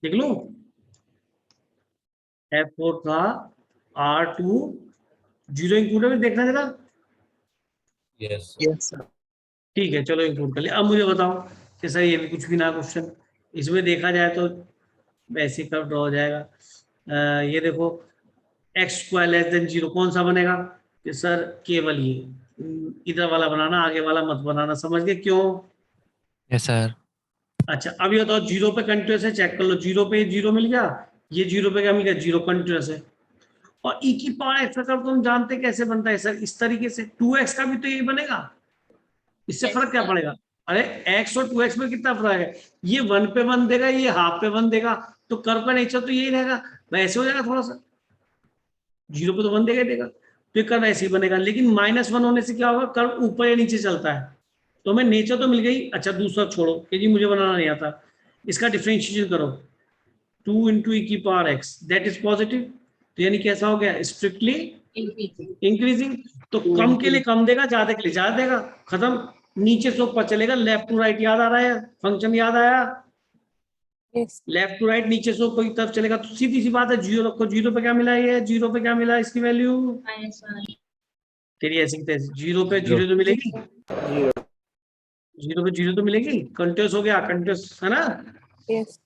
देख लो F4 था R2 0 इंक्लूड में, देखना जरा। Yes sir. ठीक है चलो इंक्लूड कर लिया। अब मुझे बताओ कि सर ये भी कुछ भी ना क्वेश्चन, इसमें देखा जाए तो वैसे कर्व ड्रॉ हो जाएगा। ये देखो x² लेस देन 0 कौन सा बनेगा, कि सर केवल ये इधर वाला बनाना, आगे वाला मत बनाना, समझ गए क्यों। Yes sir. अच्छा अब ये बताओ 0 पे कंटिन्यूस है, चेक कर लो, 0 पे 0 मिल गया, ये 0 पे क्या मिल गया, 0 कंटिन्यूस है। और e की पावर x का कर्व तुम जानते कैसे बनता है सर, इस तरीके से 2x का भी तो यही बनेगा, इससे Yes, फर्क क्या sir. पड़ेगा, अरे x और 2x में कितना फर्क है, ये 1 पे 1 देगा, ये हाफ पे 1 देगा, तो कर्व का नेचर तो यही रहेगा, वैसे हो जाएगा थोड़ा सा, 0 पे तो 1 देगा ही देगा, तो ये कर्व ऐसे ही बनेगा। लेकिन -1 होने से क्या होगा, कर्व ऊपर या नीचे चलता है, तो हमें नेचर तो मिल गई। अच्छा दूसरा छोड़ो कि जी मुझे बनाना नहीं आता, इसका डिफरेंशिएशन करो, 2 into e की power x that is positive, तो यानी कैसा हो गया, स्ट्रिक्टली Increasing. इंक्रीजिंग, तो कम के लिए कम देगा, ज्यादा के लिए ज्यादा देगा, खत्म। नीचे से ऊपर चलेगा, लेफ्ट टू राइट याद आ रहा है, फंक्शन याद आया, Yes. लेफ्ट टू राइट नीचे से ऊपर की तरफ चलेगा, तो सीधी सी बात है, 0 रखो, 0 पे क्या मिला, ये 0 पे क्या मिला, इसकी वैल्यू -1. तेरी ऐसी तैसी, 0 पे 0 तो मिलेगी, 0 पे 0 तो मिलेगी, कंटिन्यूस हो गया, कंटिन्यूस है ना। Yes.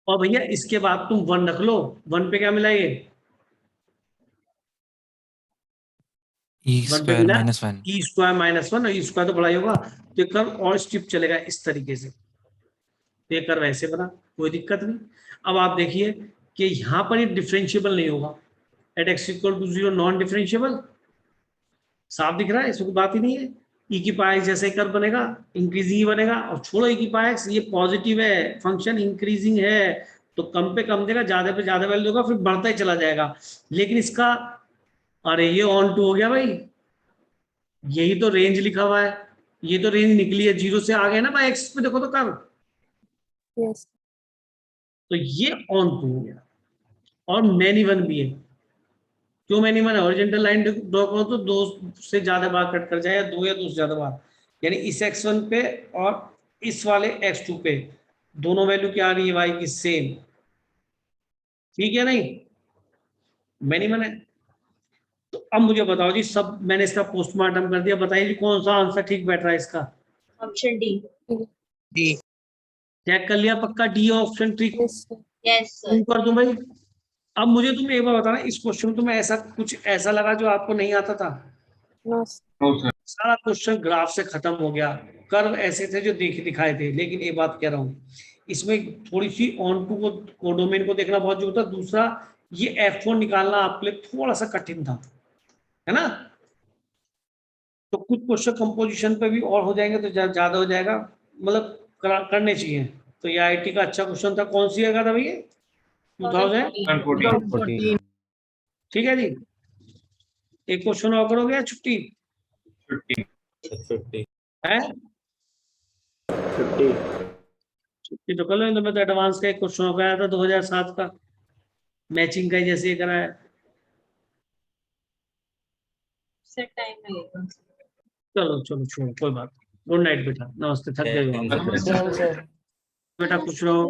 और भैया इसके बाद तुम 1 रख लो, 1 पे क्या मिला, ये ई 1 पे स्क्वायर मिला -1। e² -1, और e² तो बड़ा ही होगा, तो ये कर्व और स्टिप चलेगा इस तरीके से, तो ये कर्व ऐसे बना, कोई दिक्कत नहीं। अब आप देखिए कि यहाँ पर ये डिफरेंशिएबल नहीं होगा, एट x = 0 नॉन डिफरेंशिएबल, साफ दिख रहा है, इसमें बात ही नहीं है। e की पावर x जैसे कर्व बनेगा, इंक्रीजिंग ही बनेगा, और छोड़ो e की पावर x, ये पॉजिटिव है, फंक्शन इंक्रीजिंग है, तो कम पे कम देगा, ज्यादा पे ज्यादा वैल्यू होगा, फिर बढ़ता ही चला जाएगा। लेकिन इसका, अरे ये ऑन टू हो गया भाई, यही तो रेंज लिखा हुआ है, ये तो रेंज निकली है, 0 से आ गए ना भाई x पे, देखो तो कर्व, Yes. तो ये ऑन टू हो गया। और मैनी वन भी है, क्यों मैनी वन है, हॉरिजॉन्टल लाइन ड्रॉ करो तो 2 से ज्यादा बार कट कर जाए, या 2 या 2 से ज्यादा बार, यानी इस x1 पे और इस वाले x2 पे दोनों वैल्यू क्या आ रही है y की, सेम, ठीक है नहीं, मैनी वन है। तो अब मुझे बताओ जी, सब मैंने इसका पोस्टमार्टम कर दिया, बताइए जी कौन सा आंसर ठीक बैठ रहा है इसका, Option D. डी। चेक कर लिया पक्का, डी ऑप्शन ठीक Yes. Sir. Yes, sir. कर दूं भाई। अब मुझे तुम एक बार बताना, इस क्वेश्चन में तुम्हें ऐसा कुछ ऐसा लगा जो आपको नहीं आता था, No. Sir. No sir. सारा क्वेश्चन ग्राफ से खत्म हो गया, कर्व ऐसे थे जो दिखाए थे। लेकिन एक बात कह रहा हूँ, इसमें थोड़ी सी ऑन टू को कोडोमेन को देखना बहुत जरूरी था, दूसरा ये F4 निकालना आपके लिए थोड़ा सा कठिन था, है ना। तो कुछ क्वेश्चन कंपोजिशन पे भी और हो जाएंगे तो ज्यादा हो जाएगा, मतलब करने चाहिए। तो ये IIT का अच्छा क्वेश्चन था, कौन सी जगह था भैया, 2014। 14 ठीक है जी, एक क्वेश्चन और करोगे या छुट्टी 50 है? छुट्टी तो कर लो, तो मैं तो एडवांस का एक क्वेश्चन और आया था 2007 का, मैचिंग का ही जैसे ये कराया। सर टाइम लगेगा। चलो चलो छोड़ो, कोई बात। गुड नाइट बेटा, नमस्ते, थक गए हो आप। बेटा खुश रहो।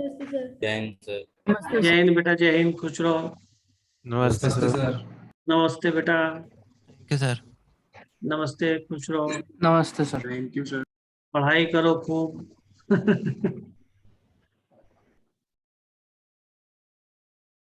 नमस्ते जय हिंद बेटा, जय हिंद, खुश रहो। नमस्ते सर। नमस्ते बेटा, थैंक यू सर। नमस्ते, खुश रहो। नमस्ते सर। पढ़ाई करो खूब।